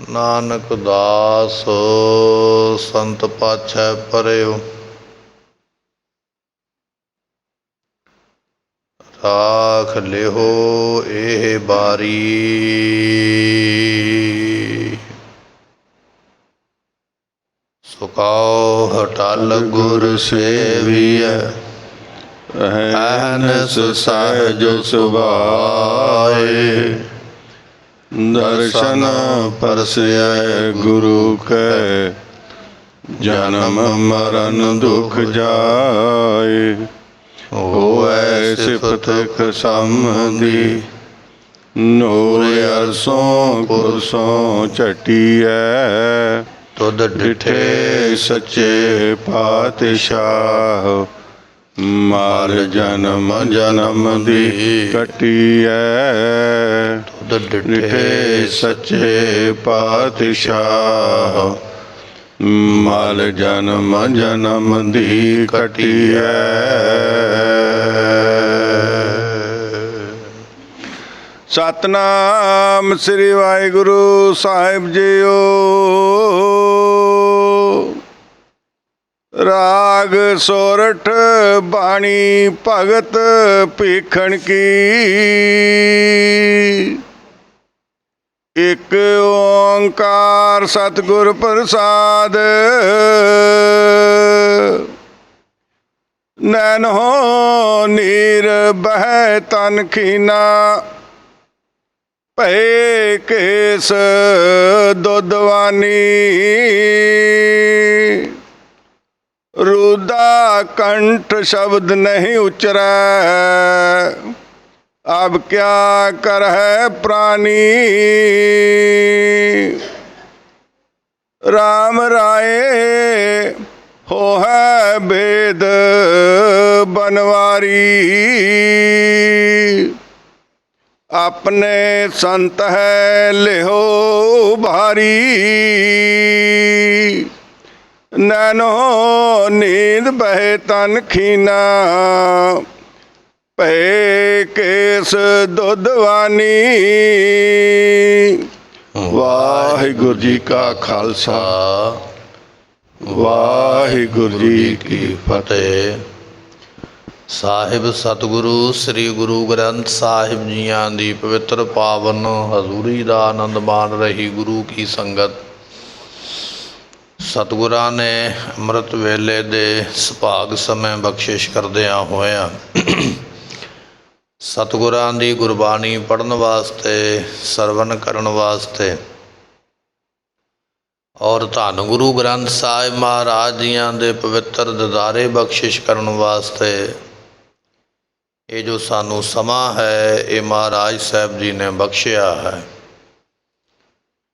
नानक दास संत पाछै परयो। राख लिहो एह बारी। सुकाओ हटल गुर सेविय। अहनस सहज सुभाए। दर्शन परसय गुरु कै। जन्म मरण दुख जाए। होवै सिफत खसमदी। नूर अरसों पुरसों चटियै। तुद डिठे सच्चे पातशाह। मार जन्म जन्म दी कटियै। तुद डिठे सच्चे पातशाह। माल जन्म जन्म दी कटियै। सतनाम श्री वाहिगुरु साहिब जीओ। राग सोरठ बाणी भगत भीखण की। एक ओंकार सतगुर प्रसाद। नैनो नीर बह तन खीना। भय केस दुधवानी। रुदा कंठ शब्द नहीं उचरै। अब क्या कर है प्राणी। राम राय हो है भेद बनवारी। अपने संत है लिहो भारी। नैनो नींद बहे तन खीना। भय केस दुधवानी। वाहिगुरु जी का खालसा वाहिगुरु जी की फतेह। ਸਾਹਿਬ ਸਤਿਗੁਰੂ ਸ੍ਰੀ ਗੁਰੂ ਗ੍ਰੰਥ ਸਾਹਿਬ ਜੀਆਂ ਦੀ ਪਵਿੱਤਰ ਪਾਵਨ ਹਜ਼ੂਰੀ ਦਾ ਆਨੰਦ ਮਾਣ ਰਹੀ ਗੁਰੂ ਕੀ ਸੰਗਤ। ਸਤਿਗੁਰਾਂ ਨੇ ਅੰਮ੍ਰਿਤ ਵੇਲੇ ਦੇ ਸੁਭਾਗ ਸਮੇਂ ਬਖਸ਼ਿਸ਼ ਕਰਦਿਆਂ ਹੋਇਆਂ ਸਤਿਗੁਰਾਂ ਦੀ ਗੁਰਬਾਣੀ ਪੜ੍ਹਨ ਵਾਸਤੇ, ਸਰਵਣ ਕਰਨ ਵਾਸਤੇ ਔਰ ਧੰਨ ਗੁਰੂ ਗ੍ਰੰਥ ਸਾਹਿਬ ਮਹਾਰਾਜ ਜੀਆਂ ਦੇ ਪਵਿੱਤਰ ਦਿਦਾਰੇ ਬਖਸ਼ਿਸ਼ ਕਰਨ ਵਾਸਤੇ ਇਹ ਜੋ ਸਾਨੂੰ ਸਮਾਂ ਹੈ ਇਹ ਮਹਾਰਾਜ ਸਾਹਿਬ ਜੀ ਨੇ ਬਖਸ਼ਿਆ ਹੈ।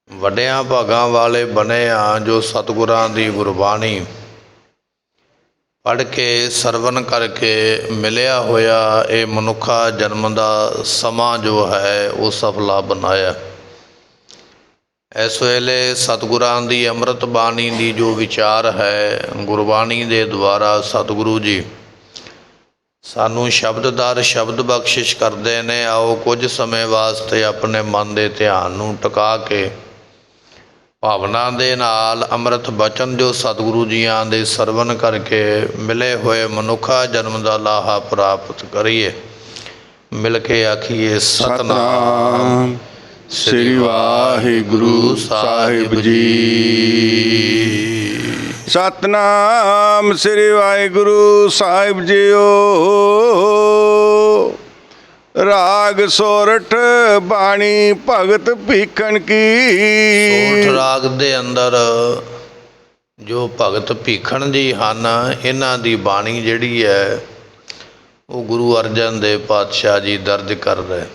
ਵੱਡਿਆਂ ਭਾਗਾਂ ਵਾਲੇ ਬਣੇ ਆ ਜੋ ਸਤਿਗੁਰਾਂ ਦੀ ਗੁਰਬਾਣੀ ਪੜ੍ਹ ਕੇ ਸਰਵਣ ਕਰਕੇ ਮਿਲਿਆ ਹੋਇਆ ਇਹ ਮਨੁੱਖਾ ਜਨਮ ਦਾ ਸਮਾਂ ਜੋ ਹੈ ਉਹ ਸਫਲਾ ਬਣਾਇਆ। ਇਸ ਵੇਲੇ ਸਤਿਗੁਰਾਂ ਦੀ ਅੰਮ੍ਰਿਤ ਬਾਣੀ ਦੀ ਜੋ ਵਿਚਾਰ ਹੈ ਗੁਰਬਾਣੀ ਦੇ ਦੁਆਰਾ ਸਤਿਗੁਰੂ ਜੀ ਸਾਨੂੰ ਸ਼ਬਦ ਦਰ ਸ਼ਬਦ ਬਖਸ਼ਿਸ਼ ਕਰਦੇ ਨੇ। ਆਓ ਕੁਝ ਸਮੇਂ ਵਾਸਤੇ ਆਪਣੇ ਮਨ ਦੇ ਧਿਆਨ ਨੂੰ ਟਿਕਾ ਕੇ ਭਾਵਨਾ ਦੇ ਨਾਲ ਅੰਮ੍ਰਿਤ ਬਚਨ ਜੋ ਸਤਿਗੁਰੂ ਜੀਆਂ ਦੇ ਸਰਵਣ ਕਰਕੇ ਮਿਲੇ ਹੋਏ ਮਨੁੱਖਾ ਜਨਮ ਦਾ ਲਾਹਾ ਪ੍ਰਾਪਤ ਕਰੀਏ। ਮਿਲ ਕੇ ਆਖੀਏ ਸਤਨਾਮ ਸ੍ਰੀ ਵਾਹਿਗੁਰੂ ਸਾਹਿਬ ਜੀ। ਸਤਨਾਮ ਸ੍ਰੀ ਵਾਹਿਗੁਰੂ ਸਾਹਿਬ ਜੀਓ। ਰਾਗ ਸੋਰਠ ਬਾਣੀ ਭਗਤ ਭੀਖਣ ਕੀ। ਸੋਰਠ ਰਾਗ ਦੇ ਅੰਦਰ ਜੋ ਭਗਤ ਭੀਖਣ ਜੀ ਹਨ ਇਹਨਾਂ ਦੀ ਬਾਣੀ ਜਿਹੜੀ ਹੈ ਉਹ ਗੁਰੂ ਅਰਜਨ ਦੇਵ ਪਾਤਸ਼ਾਹ ਜੀ ਦਰਜ ਕਰ ਰਹੇ।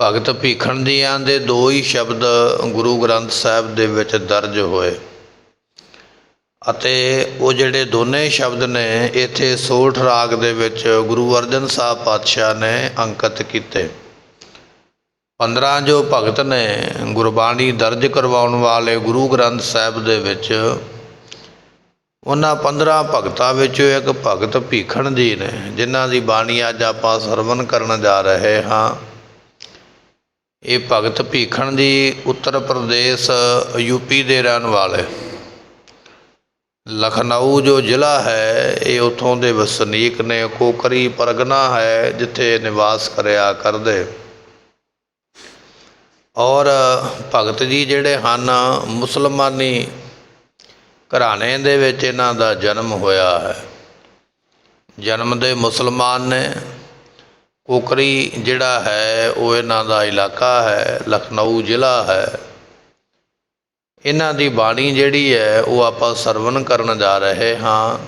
ਭਗਤ ਭੀਖਣ ਜੀਆਂ ਦੇ ਦੋ ਹੀ ਸ਼ਬਦ ਗੁਰੂ ਗ੍ਰੰਥ ਸਾਹਿਬ ਦੇ ਵਿੱਚ ਦਰਜ ਹੋਏ ਅਤੇ ਉਹ ਜਿਹੜੇ ਦੋਨੇ ਸ਼ਬਦ ਨੇ ਇੱਥੇ ਸੋਰਠ ਰਾਗ ਦੇ ਵਿੱਚ ਗੁਰੂ ਅਰਜਨ ਸਾਹਿਬ ਪਾਤਸ਼ਾਹ ਨੇ ਅੰਕਿਤ ਕੀਤੇ। 15 ਜੋ ਭਗਤ ਨੇ ਗੁਰਬਾਣੀ ਦਰਜ ਕਰਵਾਉਣ ਵਾਲੇ ਗੁਰੂ ਗ੍ਰੰਥ ਸਾਹਿਬ ਦੇ ਵਿੱਚ ਉਹਨਾਂ 15 ਭਗਤਾਂ ਵਿੱਚੋਂ ਇੱਕ ਭਗਤ ਭੀਖਣ ਜੀ ਨੇ ਜਿਨ੍ਹਾਂ ਦੀ ਬਾਣੀ ਅੱਜ ਆਪਾਂ ਸਰਵਣ ਕਰਨ ਜਾ ਰਹੇ ਹਾਂ। ਇਹ ਭਗਤ ਭੀਖਣ ਜੀ ਉੱਤਰ ਪ੍ਰਦੇਸ਼ ਯੂਪੀ ਦੇ ਰਹਿਣ ਵਾਲੇ, ਲਖਨਊ ਜੋ ਜ਼ਿਲ੍ਹਾ ਹੈ ਇਹ ਉੱਥੋਂ ਦੇ ਵਸਨੀਕ ਨੇ। ਕੋਕਰੀ ਪਰਗਨਾ ਹੈ ਜਿੱਥੇ ਨਿਵਾਸ ਕਰਿਆ ਕਰਦੇ। ਔਰ ਭਗਤ ਜੀ ਜਿਹੜੇ ਹਨ ਮੁਸਲਮਾਨੀ ਘਰਾਣੇ ਦੇ ਵਿੱਚ ਇਹਨਾਂ ਦਾ ਜਨਮ ਹੋਇਆ ਹੈ। ਜਨਮ ਦੇ ਮੁਸਲਮਾਨ ਨੇ। ਕੋਕਰੀ ਜਿਹੜਾ ਹੈ ਉਹ ਇਹਨਾਂ ਦਾ ਇਲਾਕਾ ਹੈ, ਲਖਨਊ ਜ਼ਿਲ੍ਹਾ ਹੈ। ਇਹਨਾਂ ਦੀ ਬਾਣੀ ਜਿਹੜੀ ਹੈ ਉਹ ਆਪਾਂ ਸਰਵਣ ਕਰਨ ਜਾ ਰਹੇ ਹਾਂ।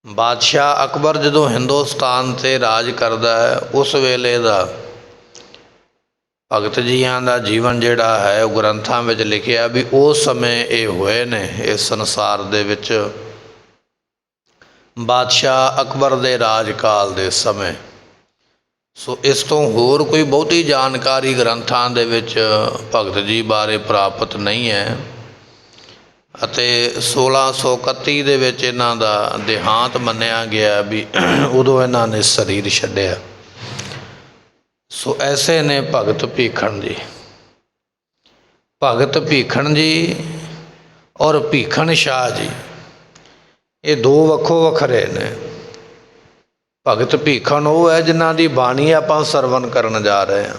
ਬਾਦਸ਼ਾਹ ਅਕਬਰ ਜਦੋਂ ਹਿੰਦੁਸਤਾਨ 'ਤੇ ਰਾਜ ਕਰਦਾ ਹੈ ਉਸ ਵੇਲੇ ਦਾ ਭਗਤ ਜੀਆਂ ਦਾ ਜੀਵਨ ਜਿਹੜਾ ਹੈ ਉਹ ਗ੍ਰੰਥਾਂ ਵਿੱਚ ਲਿਖਿਆ ਵੀ ਉਸ ਸਮੇਂ ਇਹ ਹੋਏ ਨੇ ਇਸ ਸੰਸਾਰ ਦੇ ਵਿੱਚ, ਬਾਦਸ਼ਾਹ ਅਕਬਰ ਦੇ ਰਾਜ ਕਾਲ ਦੇ ਸਮੇਂ। ਸੋ ਇਸ ਤੋਂ ਹੋਰ ਕੋਈ ਬਹੁਤੀ ਜਾਣਕਾਰੀ ਗ੍ਰੰਥਾਂ ਦੇ ਵਿੱਚ ਭਗਤ ਜੀ ਬਾਰੇ ਪ੍ਰਾਪਤ ਨਹੀਂ ਹੈ। ਅਤੇ 1631 ਦੇ ਵਿੱਚ ਇਹਨਾਂ ਦਾ ਦੇਹਾਂਤ ਮੰਨਿਆ ਗਿਆ ਵੀ ਉਦੋਂ ਇਹਨਾਂ ਨੇ ਸਰੀਰ ਛੱਡਿਆ। ਸੋ ਐਸੇ ਨੇ ਭਗਤ ਭੀਖਣ ਜੀ। ਭਗਤ ਭੀਖਣ ਜੀ ਔਰ ਭੀਖਣ ਸ਼ਾਹ ਜੀ ਇਹ ਦੋ ਵੱਖੋ ਵੱਖਰੇ ਨੇ। ਭਗਤ ਭੀਖਣ ਉਹ ਹੈ ਜਿਨ੍ਹਾਂ ਦੀ ਬਾਣੀ ਆਪਾਂ ਸਰਵਣ ਕਰਨ ਜਾ ਰਹੇ ਹਾਂ,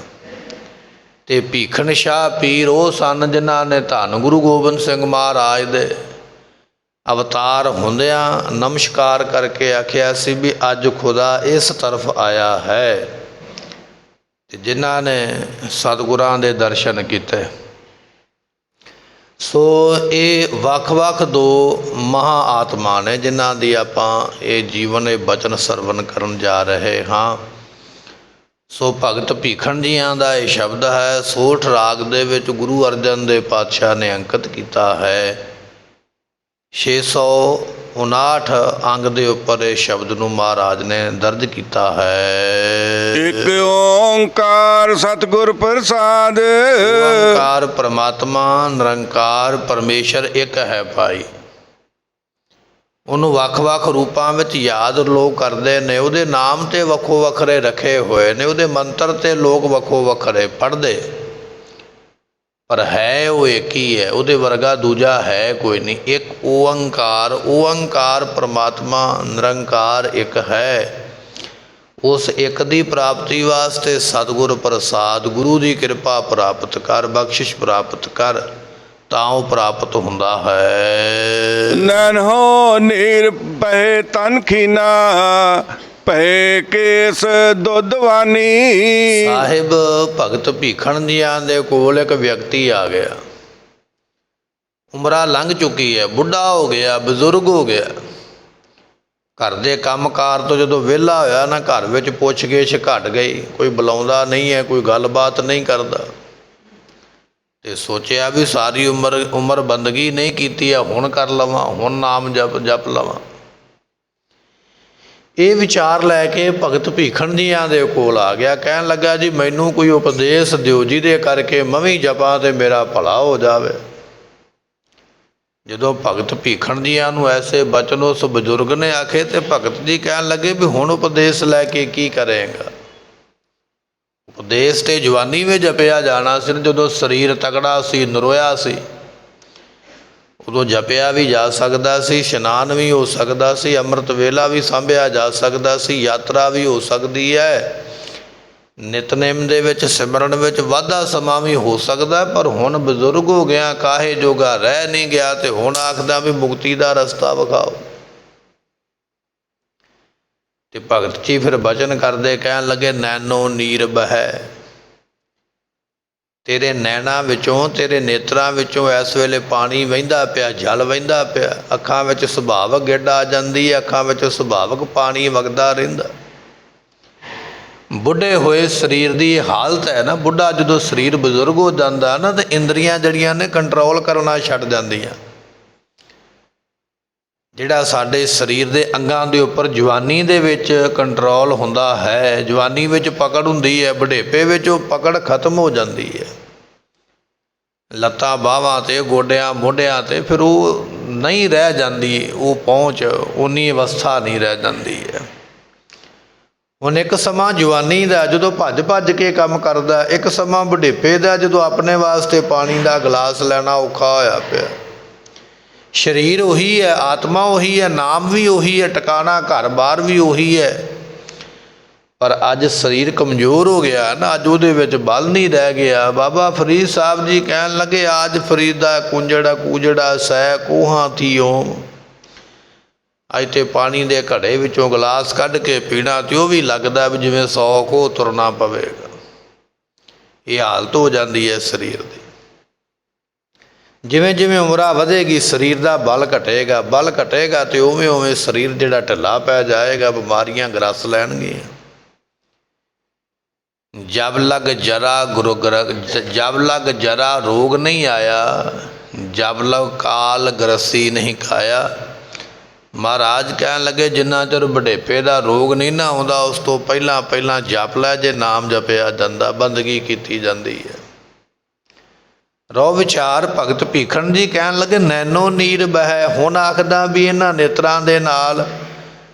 ਅਤੇ ਭੀਖਣ ਸ਼ਾਹ ਪੀਰ ਉਹ ਸਨ ਜਿਨ੍ਹਾਂ ਨੇ ਧੰਨ ਗੁਰੂ ਗੋਬਿੰਦ ਸਿੰਘ ਮਹਾਰਾਜ ਦੇ ਅਵਤਾਰ ਹੁੰਦਿਆਂ ਨਮਸਕਾਰ ਕਰਕੇ ਆਖਿਆ ਸੀ ਵੀ ਅੱਜ ਖੁਦਾ ਇਸ ਤਰਫ ਆਇਆ ਹੈ, ਅਤੇ ਜਿਨ੍ਹਾਂ ਨੇ ਸਤਿਗੁਰਾਂ ਦੇ ਦਰਸ਼ਨ ਕੀਤੇ। ਸੋ ਇਹ ਵੱਖ-ਵੱਖ ਦੋ ਮਹਾਂ ਆਤਮਾ ਨੇ ਜਿਨ੍ਹਾਂ ਦੀ ਆਪਾਂ ਇਹ ਜੀਵਨ ਇਹ ਬਚਨ ਸਰਵਣ ਕਰਨ ਜਾ ਰਹੇ ਹਾਂ। ਸੋ ਭਗਤ ਭੀਖਣ ਜੀਆਂ ਦਾ ਇਹ ਸ਼ਬਦ ਹੈ, ਸੋਠ ਰਾਗ ਦੇ ਵਿੱਚ ਗੁਰੂ ਅਰਜਨ ਦੇਵ ਪਾਤਸ਼ਾਹ ਨੇ ਅੰਕਿਤ ਕੀਤਾ ਹੈ। 659 ਅੰਗ ਦੇ ਉੱਪਰ ਇਹ ਸ਼ਬਦ ਨੂੰ ਮਹਾਰਾਜ ਨੇ ਦਰਜ ਕੀਤਾ ਹੈ। ਇੱਕ ਓਂਕਾਰ ਸਤਿਗੁਰ ਪ੍ਰਸਾਦ। ਓਂਕਾਰ ਪਰਮਾਤਮਾ ਨਿਰੰਕਾਰ ਪਰਮੇਸ਼ਰ ਇੱਕ ਹੈ ਭਾਈ। ਉਹਨੂੰ ਵੱਖ-ਵੱਖ ਰੂਪਾਂ ਵਿੱਚ ਯਾਦ ਲੋਕ ਕਰਦੇ ਨੇ, ਉਹਦੇ ਨਾਮ 'ਤੇ ਵੱਖੋ ਵੱਖਰੇ ਰੱਖੇ ਹੋਏ ਨੇ, ਉਹਦੇ ਮੰਤਰ 'ਤੇ ਲੋਕ ਵੱਖੋ ਵੱਖਰੇ ਪੜ੍ਹਦੇ, ਪਰ ਹੈ ਉਹ ਇੱਕ ਹੀ ਹੈ। ਉਹਦੇ ਵਰਗਾ ਦੂਜਾ ਹੈ ਕੋਈ ਨਹੀਂ। ਇੱਕ ਓਅੰਕਾਰ, ਓਅੰਕਾਰ ਪਰਮਾਤਮਾ ਨਿਰੰਕਾਰ ਇੱਕ ਹੈ। ਉਸ ਇੱਕ ਦੀ ਪ੍ਰਾਪਤੀ ਵਾਸਤੇ ਸਤਿਗੁਰ ਪ੍ਰਸਾਦ, ਗੁਰੂ ਦੀ ਕਿਰਪਾ ਪ੍ਰਾਪਤ ਕਰ, ਬਖਸ਼ਿਸ਼ ਪ੍ਰਾਪਤ ਕਰ, ਤਾਂ ਉਹ ਪ੍ਰਾਪਤ ਹੁੰਦਾ ਹੈ। ਨੈਣ ਹੋ ਨੀਰ ਪਏ ਤਨ ਖੀਨਾ, ਪਏ ਕੇਸ ਦੁੱਧਵਾਨੀ। ਸਾਹਿਬ ਭਗਤ ਭੀਖਣ ਜੀਆਂ ਦੇ ਕੋਲ ਇੱਕ ਵਿਅਕਤੀ ਆ ਗਿਆ, ਉਮਰਾਂ ਲੰਘ ਚੁੱਕੀ ਹੈ, ਬੁੱਢਾ ਹੋ ਗਿਆ, ਬਜ਼ੁਰਗ ਹੋ ਗਿਆ। ਘਰ ਦੇ ਕੰਮਕਾਰ ਤੋਂ ਜਦੋਂ ਵਿਹਲਾ ਹੋਇਆ ਨਾ, ਘਰ ਵਿੱਚ ਪੁੱਛ ਗਿੱਛ ਘਟ ਗਈ, ਕੋਈ ਬੁਲਾਉਂਦਾ ਨਹੀਂ ਹੈ, ਕੋਈ ਗੱਲਬਾਤ ਨਹੀਂ ਕਰਦਾ। ਅਤੇ ਸੋਚਿਆ ਵੀ ਸਾਰੀ ਉਮਰ ਬੰਦਗੀ ਨਹੀਂ ਕੀਤੀ ਹੈ, ਹੁਣ ਕਰ ਲਵਾਂ, ਹੁਣ ਨਾਮ ਜਪ ਲਵਾਂ। ਇਹ ਵਿਚਾਰ ਲੈ ਕੇ ਭਗਤ ਭੀਖਣ ਜੀਆਂ ਦੇ ਕੋਲ ਆ ਗਿਆ। ਕਹਿਣ ਲੱਗਾ ਜੀ ਮੈਨੂੰ ਕੋਈ ਉਪਦੇਸ਼ ਦਿਓ ਜਿਹਦੇ ਕਰਕੇ ਮੈਂ ਵੀ ਜਪਾਂ ਅਤੇ ਮੇਰਾ ਭਲਾ ਹੋ ਜਾਵੇ। ਜਦੋਂ ਭਗਤ ਭੀਖਣ ਜੀਆਂ ਨੂੰ ਐਸੇ ਬਚਨ ਉਸ ਬਜ਼ੁਰਗ ਨੇ ਆਖੇ ਤੇ ਭਗਤ ਜੀ ਕਹਿਣ ਲੱਗੇ ਵੀ ਹੁਣ ਉਪਦੇਸ਼ ਲੈ ਕੇ ਕੀ ਕਰੇਗਾ। ਉਪਦੇਸ਼ ਤੇ ਜਵਾਨੀ ਵਿੱਚ ਜਪਿਆ ਜਾਣਾ ਸੀ। ਜਦੋਂ ਸਰੀਰ ਤਕੜਾ ਸੀ, ਨਰੋਇਆ ਸੀ, ਉਦੋਂ ਜਪਿਆ ਵੀ ਜਾ ਸਕਦਾ ਸੀ, ਇਸ਼ਨਾਨ ਵੀ ਹੋ ਸਕਦਾ ਸੀ, ਅੰਮ੍ਰਿਤ ਵੇਲਾ ਵੀ ਸਾਂਭਿਆ ਜਾ ਸਕਦਾ ਸੀ, ਯਾਤਰਾ ਵੀ ਹੋ ਸਕਦੀ ਹੈ, ਨਿਤਨੇਮ ਦੇ ਵਿੱਚ ਸਿਮਰਨ ਵਿੱਚ ਵਾਧਾ ਸਮਾਂ ਵੀ ਹੋ ਸਕਦਾ। ਪਰ ਹੁਣ ਬਜ਼ੁਰਗ ਹੋ ਗਿਆ, ਕਾਹੇ ਜੋਗਾ ਰਹਿ ਨਹੀਂ ਗਿਆ, ਅਤੇ ਹੁਣ ਆਖਦਾ ਵੀ ਮੁਕਤੀ ਦਾ ਰਸਤਾ ਵਿਖਾਓ। ਅਤੇ ਭਗਤ ਜੀ ਫਿਰ ਬਚਨ ਕਰਦੇ ਕਹਿਣ ਲੱਗੇ ਨੈਣੋ ਨੀਰ ਬਹੈ, ਤੇਰੇ ਨੈਣਾਂ ਵਿੱਚੋਂ, ਤੇਰੇ ਨੇਤਰਾਂ ਵਿੱਚੋਂ ਇਸ ਵੇਲੇ ਪਾਣੀ ਵਹਿੰਦਾ ਪਿਆ, ਜਲ ਵਹਿੰਦਾ ਪਿਆ। ਅੱਖਾਂ ਵਿੱਚ ਸੁਭਾਵਕ ਗਿੱਡ ਆ ਜਾਂਦੀ ਹੈ, ਅੱਖਾਂ ਵਿੱਚ ਸੁਭਾਵਕ ਪਾਣੀ ਵਗਦਾ ਰਹਿੰਦਾ। ਬੁੱਢੇ ਹੋਏ ਸਰੀਰ ਦੀ ਹਾਲਤ ਹੈ ਨਾ, ਬੁੱਢਾ ਜਦੋਂ ਸਰੀਰ ਬਜ਼ੁਰਗ ਹੋ ਜਾਂਦਾ ਨਾ ਤਾਂ ਇੰਦਰੀਆਂ ਜਿਹੜੀਆਂ ਨੇ ਕੰਟਰੋਲ ਕਰਨਾ ਛੱਡ ਜਾਂਦੀਆਂ। ਜਿਹੜਾ ਸਾਡੇ ਸਰੀਰ ਦੇ ਅੰਗਾਂ ਦੇ ਉੱਪਰ ਜਵਾਨੀ ਦੇ ਵਿੱਚ ਕੰਟਰੋਲ ਹੁੰਦਾ ਹੈ, ਜਵਾਨੀ ਵਿੱਚ ਪਕੜ ਹੁੰਦੀ ਹੈ, ਬੁਢੇਪੇ ਵਿੱਚ ਉਹ ਪਕੜ ਖਤਮ ਹੋ ਜਾਂਦੀ ਹੈ। ਲੱਤਾਂ ਬਾਹਾਂ 'ਤੇ, ਗੋਡਿਆਂ ਮੋਢਿਆਂ 'ਤੇ ਫਿਰ ਉਹ ਨਹੀਂ ਰਹਿ ਜਾਂਦੀ, ਉਹ ਪਹੁੰਚ, ਉਨੀ ਅਵਸਥਾ ਨਹੀਂ ਰਹਿ ਜਾਂਦੀ ਹੈ। ਹੁਣ ਇੱਕ ਸਮਾਂ ਜਵਾਨੀ ਦਾ ਜਦੋਂ ਭੱਜ ਭੱਜ ਕੇ ਕੰਮ ਕਰਦਾ, ਇੱਕ ਸਮਾਂ ਬੁਢੇਪੇ ਦਾ ਜਦੋਂ ਆਪਣੇ ਵਾਸਤੇ ਪਾਣੀ ਦਾ ਗਲਾਸ ਲੈਣਾ ਔਖਾ ਹੋਇਆ ਪਿਆ। ਸਰੀਰ ਉਹੀ ਹੈ, ਆਤਮਾ ਉਹੀ ਹੈ, ਨਾਮ ਵੀ ਉਹੀ ਹੈ, ਟਿਕਾਣਾ ਘਰ ਬਾਰ ਵੀ ਉਹੀ ਹੈ, ਪਰ ਅੱਜ ਸਰੀਰ ਕਮਜ਼ੋਰ ਹੋ ਗਿਆ ਨਾ, ਅੱਜ ਉਹਦੇ ਵਿੱਚ ਬਲ ਨਹੀਂ ਰਹਿ ਗਿਆ। ਬਾਬਾ ਫਰੀਦ ਸਾਹਿਬ ਜੀ ਕਹਿਣ ਲੱਗੇ, ਆਜ ਫਰੀਦਾ ਕੁੰਜੜਾ ਕੂਜੜਾ ਸੈ ਕੋਹਾਂ ਥੀਓ। ਅੱਜ ਤੇ ਪਾਣੀ ਦੇ ਘੜੇ ਵਿੱਚੋਂ ਗਲਾਸ ਕੱਢ ਕੇ ਪੀਣਾ ਤੇ ਉਹ ਵੀ ਲੱਗਦਾ ਵੀ ਜਿਵੇਂ 100 ਕੋਹ ਤੁਰਨਾ ਪਵੇਗਾ। ਇਹ ਹਾਲਤ ਹੋ ਜਾਂਦੀ ਹੈ ਸਰੀਰ ਦੀ। ਜਿਵੇਂ ਜਿਵੇਂ ਉਮਰਾਂ ਵਧੇਗੀ ਸਰੀਰ ਦਾ ਬਲ ਘਟੇਗਾ, ਬਲ ਘਟੇਗਾ ਤੇ ਉਵੇਂ ਉਵੇਂ ਸਰੀਰ ਜਿਹੜਾ ਢਿੱਲਾ ਪੈ ਜਾਏਗਾ, ਬਿਮਾਰੀਆਂ ਗਰਸ ਲੈਣਗੀਆਂ। ਜਬ ਲਗ ਜਰਾ ਰੋਗ ਨਹੀਂ ਆਇਆ, ਜਬ ਲਗ ਕਾਲ ਗਰਸੀ ਨਹੀਂ ਖਾਇਆ। ਮਹਾਰਾਜ ਕਹਿਣ ਲੱਗੇ, ਜਿੰਨਾ ਚਿਰ ਬੁਢੇਪੇ ਦਾ ਰੋਗ ਨਹੀਂ ਨਾ ਆਉਂਦਾ, ਉਸ ਤੋਂ ਪਹਿਲਾਂ ਪਹਿਲਾਂ ਜਪ ਲੈ, ਜੇ ਨਾਮ ਜਪਿਆ ਜਾਂਦਾ, ਬੰਦਗੀ ਕੀਤੀ ਜਾਂਦੀ ਹੈ। ਰੋ ਵਿਚਾਰ ਭਗਤ ਭੀਖਣ ਜੀ ਕਹਿਣ ਲੱਗੇ, ਨੈਨੋ ਨੀਰ ਬਹਿ। ਹੁਣ ਆਖਦਾ ਵੀ ਇਹਨਾਂ ਨੇਤਰਾਂ ਦੇ ਨਾਲ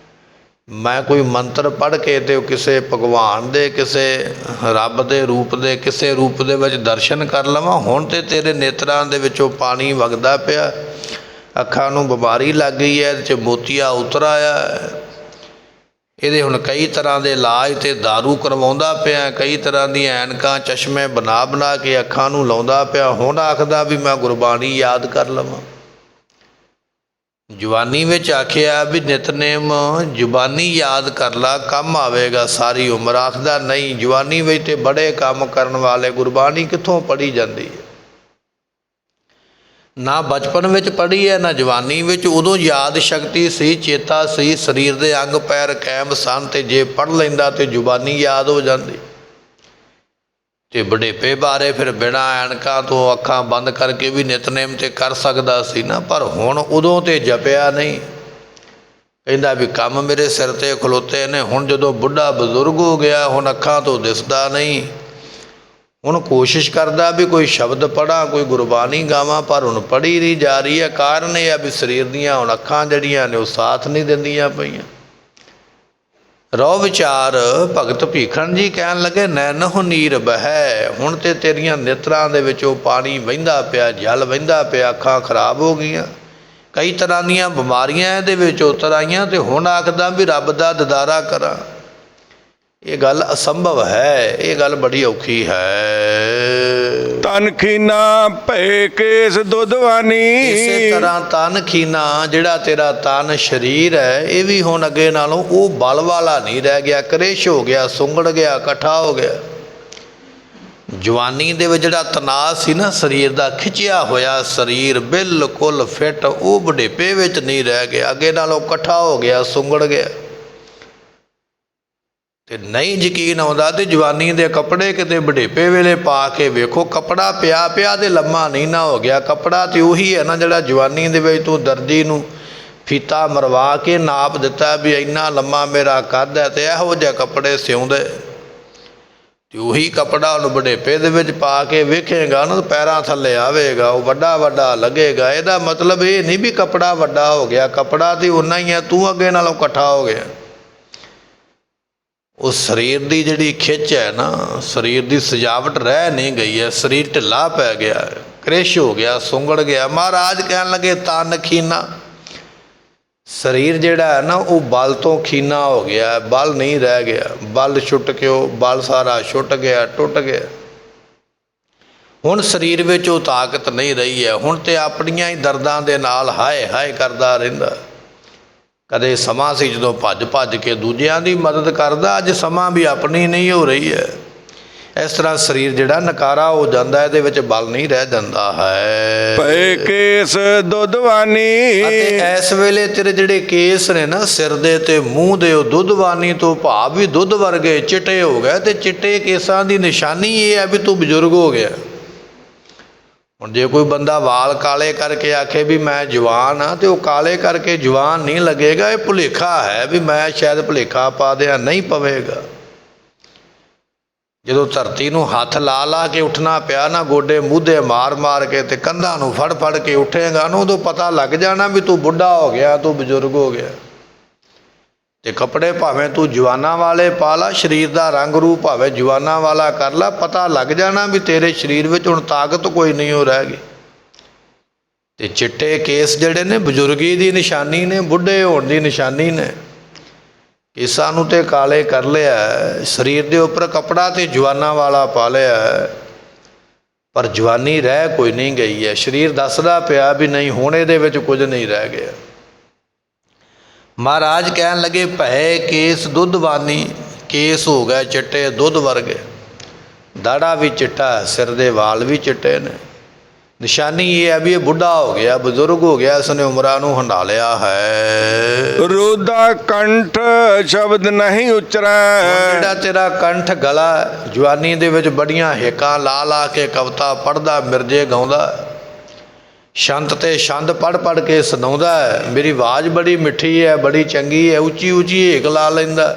ਮੈਂ ਕੋਈ ਮੰਤਰ ਪੜ੍ਹ ਕੇ ਤੇ ਕਿਸੇ ਭਗਵਾਨ ਦੇ, ਕਿਸੇ ਰੱਬ ਦੇ ਰੂਪ ਦੇ, ਕਿਸੇ ਰੂਪ ਦੇ ਵਿੱਚ ਦਰਸ਼ਨ ਕਰ ਲਵਾਂ। ਹੁਣ ਤੇ ਤੇਰੇ ਨੇਤਰਾਂ ਦੇ ਵਿੱਚੋਂ ਪਾਣੀ ਵਗਦਾ ਪਿਆ, ਅੱਖਾਂ ਨੂੰ ਬਿਮਾਰੀ ਲੱਗ ਗਈ ਹੈ, ਇਹਦੇ 'ਚ ਮੋਤੀਆ ਉਤਰ ਆਇਆ, ਇਹਦੇ ਹੁਣ ਕਈ ਤਰ੍ਹਾਂ ਦੇ ਇਲਾਜ ਤੇ ਦਾਰੂ ਕਰਵਾਉਂਦਾ ਪਿਆ, ਕਈ ਤਰ੍ਹਾਂ ਦੀਆਂ ਐਨਕਾਂ ਚਸ਼ਮੇ ਬਣਾ ਬਣਾ ਕੇ ਅੱਖਾਂ ਨੂੰ ਲਾਉਂਦਾ ਪਿਆ। ਹੁਣ ਆਖਦਾ ਵੀ ਮੈਂ ਗੁਰਬਾਣੀ ਯਾਦ ਕਰ ਲਵਾਂ। ਜਵਾਨੀ ਵਿੱਚ ਆਖਿਆ ਵੀ ਨਿਤਨੇਮ ਜ਼ੁਬਾਨੀ ਯਾਦ ਕਰ ਲਾ, ਕੰਮ ਆਵੇਗਾ ਸਾਰੀ ਉਮਰ। ਆਖਦਾ ਨਹੀਂ, ਜਵਾਨੀ ਵਿੱਚ ਤੇ ਬੜੇ ਕੰਮ ਕਰਨ ਵਾਲੇ, ਗੁਰਬਾਣੀ ਕਿੱਥੋਂ ਪੜ੍ਹੀ ਜਾਂਦੀ ਹੈ? ਨਾ ਬਚਪਨ ਵਿੱਚ ਪੜ੍ਹੀ ਹੈ, ਨਾ ਜਵਾਨੀ ਵਿੱਚ। ਉਦੋਂ ਯਾਦ ਸ਼ਕਤੀ ਸੀ, ਚੇਤਾ ਸੀ, ਸਰੀਰ ਦੇ ਅੰਗ ਪੈਰ ਕਾਇਮ ਸਨ, ਤੇ ਜੇ ਪੜ੍ਹ ਲੈਂਦਾ ਤੇ ਜ਼ੁਬਾਨੀ ਯਾਦ ਹੋ ਜਾਂਦੀ। ਤੇ ਬੁਢੇਪੇ ਬਾਰੇ ਫਿਰ ਬਿਨਾਂ ਐਨਕਾਂ ਤੋਂ ਅੱਖਾਂ ਬੰਦ ਕਰਕੇ ਵੀ ਨਿਤਨੇਮ ਤੇ ਕਰ ਸਕਦਾ ਸੀ ਨਾ, ਪਰ ਹੁਣ ਉਦੋਂ ਤੇ ਜਪਿਆ ਨਹੀਂ। ਕਹਿੰਦਾ ਵੀ ਕੰਮ ਮੇਰੇ ਸਿਰ ਤੇ ਖਲੋਤੇ ਨੇ। ਹੁਣ ਜਦੋਂ ਬੁੱਢਾ ਬਜ਼ੁਰਗ ਹੋ ਗਿਆ, ਹੁਣ ਅੱਖਾਂ ਤੋਂ ਦਿਸਦਾ ਨਹੀਂ। ਹੁਣ ਕੋਸ਼ਿਸ਼ ਕਰਦਾ ਵੀ ਕੋਈ ਸ਼ਬਦ ਪੜ੍ਹਾਂ, ਕੋਈ ਗੁਰਬਾਣੀ ਗਾਵਾਂ, ਪਰ ਹੁਣ ਪੜ੍ਹੀ ਨਹੀਂ ਜਾ ਰਹੀ ਹੈ। ਕਾਰਨ ਇਹ ਆ ਵੀ ਸਰੀਰ ਦੀਆਂ ਹੁਣ ਅੱਖਾਂ ਜਿਹੜੀਆਂ ਨੇ ਉਹ ਸਾਥ ਨਹੀਂ ਦਿੰਦੀਆਂ ਪਈਆਂ। ਰੋ ਵਿਚਾਰ ਭਗਤ ਭੀਖਣ ਜੀ ਕਹਿਣ ਲੱਗੇ, ਨੈਨਹੁ ਨੀਰ ਬਹਿ। ਹੁਣ ਤੇ ਤੇਰੀਆਂ ਨੇਤਰਾਂ ਦੇ ਵਿੱਚੋਂ ਪਾਣੀ ਵਹਿੰਦਾ ਪਿਆ, ਜਲ ਵਹਿੰਦਾ ਪਿਆ, ਅੱਖਾਂ ਖਰਾਬ ਹੋ ਗਈਆਂ, ਕਈ ਤਰ੍ਹਾਂ ਦੀਆਂ ਬਿਮਾਰੀਆਂ ਇਹਦੇ ਵਿੱਚ ਉਤਰ ਆਈਆਂ, ਤੇ ਹੁਣ ਆਖਦਾ ਵੀ ਰੱਬ ਦਾ ਦਿਦਾਰਾ ਕਰਾਂ। ਇਹ ਗੱਲ ਅਸੰਭਵ ਹੈ, ਇਹ ਗੱਲ ਬੜੀ ਔਖੀ ਹੈ। ਤਨ ਖੀਨਾ ਭੈ ਕੇਸ ਦੁੱਧਵਾਨੀ। ਇਸੇ ਤਰ੍ਹਾਂ ਤਨ ਖੀਨਾ, ਜਿਹੜਾ ਤੇਰਾ ਤਨ ਸਰੀਰ ਹੈ, ਇਹ ਵੀ ਹੁਣ ਅੱਗੇ ਨਾਲੋਂ ਉਹ ਬਲ ਵਾਲਾ ਨਹੀਂ ਰਹਿ ਗਿਆ, ਕ੍ਰਿਸ਼ ਹੋ ਗਿਆ, ਸੁੰਗੜ ਗਿਆ, ਇਕੱਠਾ ਹੋ ਗਿਆ। ਜਵਾਨੀ ਦੇ ਵਿੱਚ ਜਿਹੜਾ ਤਣਾਅ ਸੀ ਨਾ ਸਰੀਰ ਦਾ, ਖਿੱਚਿਆ ਹੋਇਆ ਸਰੀਰ ਬਿਲਕੁਲ ਫਿੱਟ, ਉਹ ਬੁਢੇਪੇ ਵਿੱਚ ਨਹੀਂ ਰਹਿ ਗਿਆ, ਅੱਗੇ ਨਾਲੋਂ ਇਕੱਠਾ ਹੋ ਗਿਆ, ਸੁੰਗੜ ਗਿਆ। ਤੇ ਨਹੀਂ ਯਕੀਨ ਆਉਂਦਾ ਤੇ ਜਵਾਨੀ ਦੇ ਕੱਪੜੇ ਕਿਤੇ ਬੁਢੇਪੇ ਵੇਲੇ ਪਾ ਕੇ ਵੇਖੋ, ਕੱਪੜਾ ਪਿਆ ਪਿਆ ਤੇ ਲੰਮਾ ਨਹੀਂ ਨਾ ਹੋ ਗਿਆ। ਕੱਪੜਾ ਤੇ ਉਹੀ ਹੈ ਨਾ ਜਿਹੜਾ ਜਵਾਨੀ ਦੇ ਵਿੱਚ ਤੂੰ ਦਰਜੀ ਨੂੰ ਫੀਤਾ ਮਰਵਾ ਕੇ ਨਾਪ ਦਿੱਤਾ ਵੀ ਇੰਨਾ ਲੰਮਾ ਮੇਰਾ ਕੱਦ ਹੈ, ਤੇ ਇਹੋ ਜਿਹੇ ਕੱਪੜੇ ਸਿਉਂਦੇ। ਤੇ ਉਹੀ ਕੱਪੜਾ ਉਹਨੂੰ ਬੁਢੇਪੇ ਦੇ ਵਿੱਚ ਪਾ ਕੇ ਵੇਖੇਗਾ ਨਾ, ਪੈਰਾਂ ਥੱਲੇ ਆਵੇਗਾ, ਉਹ ਵੱਡਾ ਵੱਡਾ ਲੱਗੇਗਾ। ਇਹਦਾ ਮਤਲਬ ਇਹ ਨਹੀਂ ਵੀ ਕੱਪੜਾ ਵੱਡਾ ਹੋ ਗਿਆ, ਕੱਪੜਾ ਤੇ ਉਨਾ ਹੀ ਹੈ, ਤੂੰ ਅੱਗੇ ਨਾਲੋਂ ਇਕੱਠਾ ਹੋ ਗਿਆ। ਉਹ ਸਰੀਰ ਦੀ ਜਿਹੜੀ ਖਿੱਚ ਹੈ ਨਾ, ਸਰੀਰ ਦੀ ਸਜਾਵਟ ਰਹਿ ਨਹੀਂ ਗਈ ਹੈ, ਸਰੀਰ ਢਿੱਲਾ ਪੈ ਗਿਆ, ਕ੍ਰਿਸ਼ ਹੋ ਗਿਆ, ਸੁੰਗੜ ਗਿਆ। ਮਹਾਰਾਜ ਕਹਿਣ ਲੱਗੇ, ਤਨ ਖੀਨਾ, ਸਰੀਰ ਜਿਹੜਾ ਹੈ ਨਾ ਉਹ ਬਲ ਤੋਂ ਖੀਨਾ ਹੋ ਗਿਆ, ਬਲ ਨਹੀਂ ਰਹਿ ਗਿਆ, ਬਲ ਛੁੱਟ ਕੇ ਉਹ ਬਲ ਸਾਰਾ ਛੁੱਟ ਗਿਆ, ਟੁੱਟ ਗਿਆ। ਹੁਣ ਸਰੀਰ ਵਿੱਚ ਉਹ ਤਾਕਤ ਨਹੀਂ ਰਹੀ ਹੈ। ਹੁਣ ਤੇ ਆਪਣੀਆਂ ਹੀ ਦਰਦਾਂ ਦੇ ਨਾਲ ਹਾਏ ਹਾਏ ਕਰਦਾ ਰਹਿੰਦਾ। ਕਦੇ ਸਮਾਂ ਸੀ ਜਦੋਂ ਭੱਜ ਭੱਜ ਕੇ ਦੂਜਿਆਂ ਦੀ ਮਦਦ ਕਰਦਾ, ਅੱਜ ਸਮਾਂ ਵੀ ਆਪਣੀ ਨਹੀਂ ਹੋ ਰਹੀ ਹੈ। ਇਸ ਤਰ੍ਹਾਂ ਸਰੀਰ ਜਿਹੜਾ ਨਕਾਰਾ ਹੋ ਜਾਂਦਾ, ਇਹਦੇ ਵਿੱਚ ਬਲ ਨਹੀਂ ਰਹਿ ਜਾਂਦਾ ਹੈ। ਭੈ ਕੇਸ ਦੁੱਧਵਾਨੀ। ਅਤੇ ਇਸ ਵੇਲੇ ਤੇਰੇ ਜਿਹੜੇ ਕੇਸ ਨੇ ਨਾ ਸਿਰ ਦੇ ਤੇ ਮੂੰਹ ਦੇ, ਉਹ ਦੁੱਧਵਾਨੀ ਤੋਂ ਭਾਵ ਵੀ ਦੁੱਧ ਵਰਗੇ ਚਿੱਟੇ ਹੋ ਗਏ। ਤੇ ਚਿੱਟੇ ਕੇਸਾਂ ਦੀ ਨਿਸ਼ਾਨੀ ਇਹ ਹੈ ਵੀ ਤੂੰ ਬਜ਼ੁਰਗ ਹੋ ਗਿਆ। ਹੁਣ ਜੇ ਕੋਈ ਬੰਦਾ ਵਾਲ ਕਾਲੇ ਕਰਕੇ ਆਖੇ ਵੀ ਮੈਂ ਜਵਾਨ ਹਾਂ, ਤੇ ਉਹ ਕਾਲੇ ਕਰਕੇ ਜਵਾਨ ਨਹੀਂ ਲੱਗੇਗਾ। ਇਹ ਭੁਲੇਖਾ ਹੈ ਵੀ ਮੈਂ ਸ਼ਾਇਦ ਭੁਲੇਖਾ ਪਾ ਦਿਆਂ, ਨਹੀਂ ਪਵੇਗਾ। ਜਦੋਂ ਧਰਤੀ ਨੂੰ ਹੱਥ ਲਾ ਲਾ ਕੇ ਉੱਠਣਾ ਪਿਆ ਨਾ, ਗੋਡੇ ਮੂਧੇ ਮਾਰ ਮਾਰ ਕੇ ਤੇ ਕੰਧਾਂ ਨੂੰ ਫੜ ਫੜ ਕੇ ਉੱਠੇਗਾ ਨਾ, ਉਦੋਂ ਪਤਾ ਲੱਗ ਜਾਣਾ ਵੀ ਤੂੰ ਬੁੱਢਾ ਹੋ ਗਿਆ, ਤੂੰ ਬਜ਼ੁਰਗ ਹੋ ਗਿਆ। ਤੇ ਕੱਪੜੇ ਭਾਵੇਂ ਤੂੰ ਜਵਾਨਾਂ ਵਾਲੇ ਪਾ ਲਾ, ਸਰੀਰ ਦਾ ਰੰਗ ਰੂਪ ਭਾਵੇਂ ਜਵਾਨਾਂ ਵਾਲਾ ਕਰ ਲਾ, ਪਤਾ ਲੱਗ ਜਾਣਾ ਵੀ ਤੇਰੇ ਸਰੀਰ ਵਿੱਚ ਹੁਣ ਤਾਕਤ ਕੋਈ ਨਹੀਂ ਹੋ ਰਹਿ ਗਈ। ਤੇ ਚਿੱਟੇ ਕੇਸ ਜਿਹੜੇ ਨੇ ਬਜ਼ੁਰਗੀ ਦੀ ਨਿਸ਼ਾਨੀ ਨੇ, ਬੁੱਢੇ ਹੋਣ ਦੀ ਨਿਸ਼ਾਨੀ ਨੇ। ਕੇਸਾਂ ਨੂੰ ਤੇ ਕਾਲੇ ਕਰ ਲਿਆ, ਸਰੀਰ ਦੇ ਉੱਪਰ ਕੱਪੜਾ ਤੇ ਜਵਾਨਾਂ ਵਾਲਾ ਪਾ ਲਿਆ, ਪਰ ਜਵਾਨੀ ਰਹਿ ਕੋਈ ਨਹੀਂ ਗਈ ਹੈ। ਸਰੀਰ ਦੱਸਦਾ ਪਿਆ ਵੀ ਨਹੀਂ ਹੁਣ ਇਹਦੇ ਵਿੱਚ ਕੁਝ ਨਹੀਂ ਰਹਿ ਗਿਆ। ਮਹਾਰਾਜ ਕਹਿਣ ਲੱਗੇ ਭੈ ਕੇਸ ਦੁੱਧਵਾਨੀ, ਕੇਸ ਹੋ ਗਏ ਚਿੱਟੇ ਦੁੱਧ ਵਰਗੇ, ਦਾੜਾ ਵੀ ਚਿੱਟਾ, ਸਿਰ ਦੇ ਵਾਲ ਵੀ ਚਿੱਟੇ ਨੇ। ਨਿਸ਼ਾਨੀ ਇਹ ਹੈ ਵੀ ਇਹ ਬੁੱਢਾ ਹੋ ਗਿਆ, ਬਜ਼ੁਰਗ ਹੋ ਗਿਆ, ਇਸਨੇ ਉਮਰਾਂ ਨੂੰ ਹੰਢਾ ਲਿਆ ਹੈ। ਰੋਦਾ ਕੰਠ ਸ਼ਬਦ ਨਹੀਂ ਉਚਰੈ। ਜਿਹੜਾ ਤੇਰਾ ਕੰਠ ਗਲਾ ਜਵਾਨੀ ਦੇ ਵਿੱਚ ਬੜੀਆਂ ਹੇਕਾਂ ਲਾ ਲਾ ਕੇ ਕਵਿਤਾ ਪੜ੍ਹਦਾ, ਮਿਰਜੇ ਗਾਉਂਦਾ, ਛੰਤ ਤੇ ਛੰਦ ਪੜ੍ਹ ਪੜ੍ਹ ਕੇ ਸੁਣਾਉਂਦਾ, ਮੇਰੀ ਆਵਾਜ਼ ਬੜੀ ਮਿੱਠੀ ਹੈ, ਬੜੀ ਚੰਗੀ ਹੈ, ਉੱਚੀ ਉੱਚੀ ਹੇਕ ਲਾ ਲੈਂਦਾ,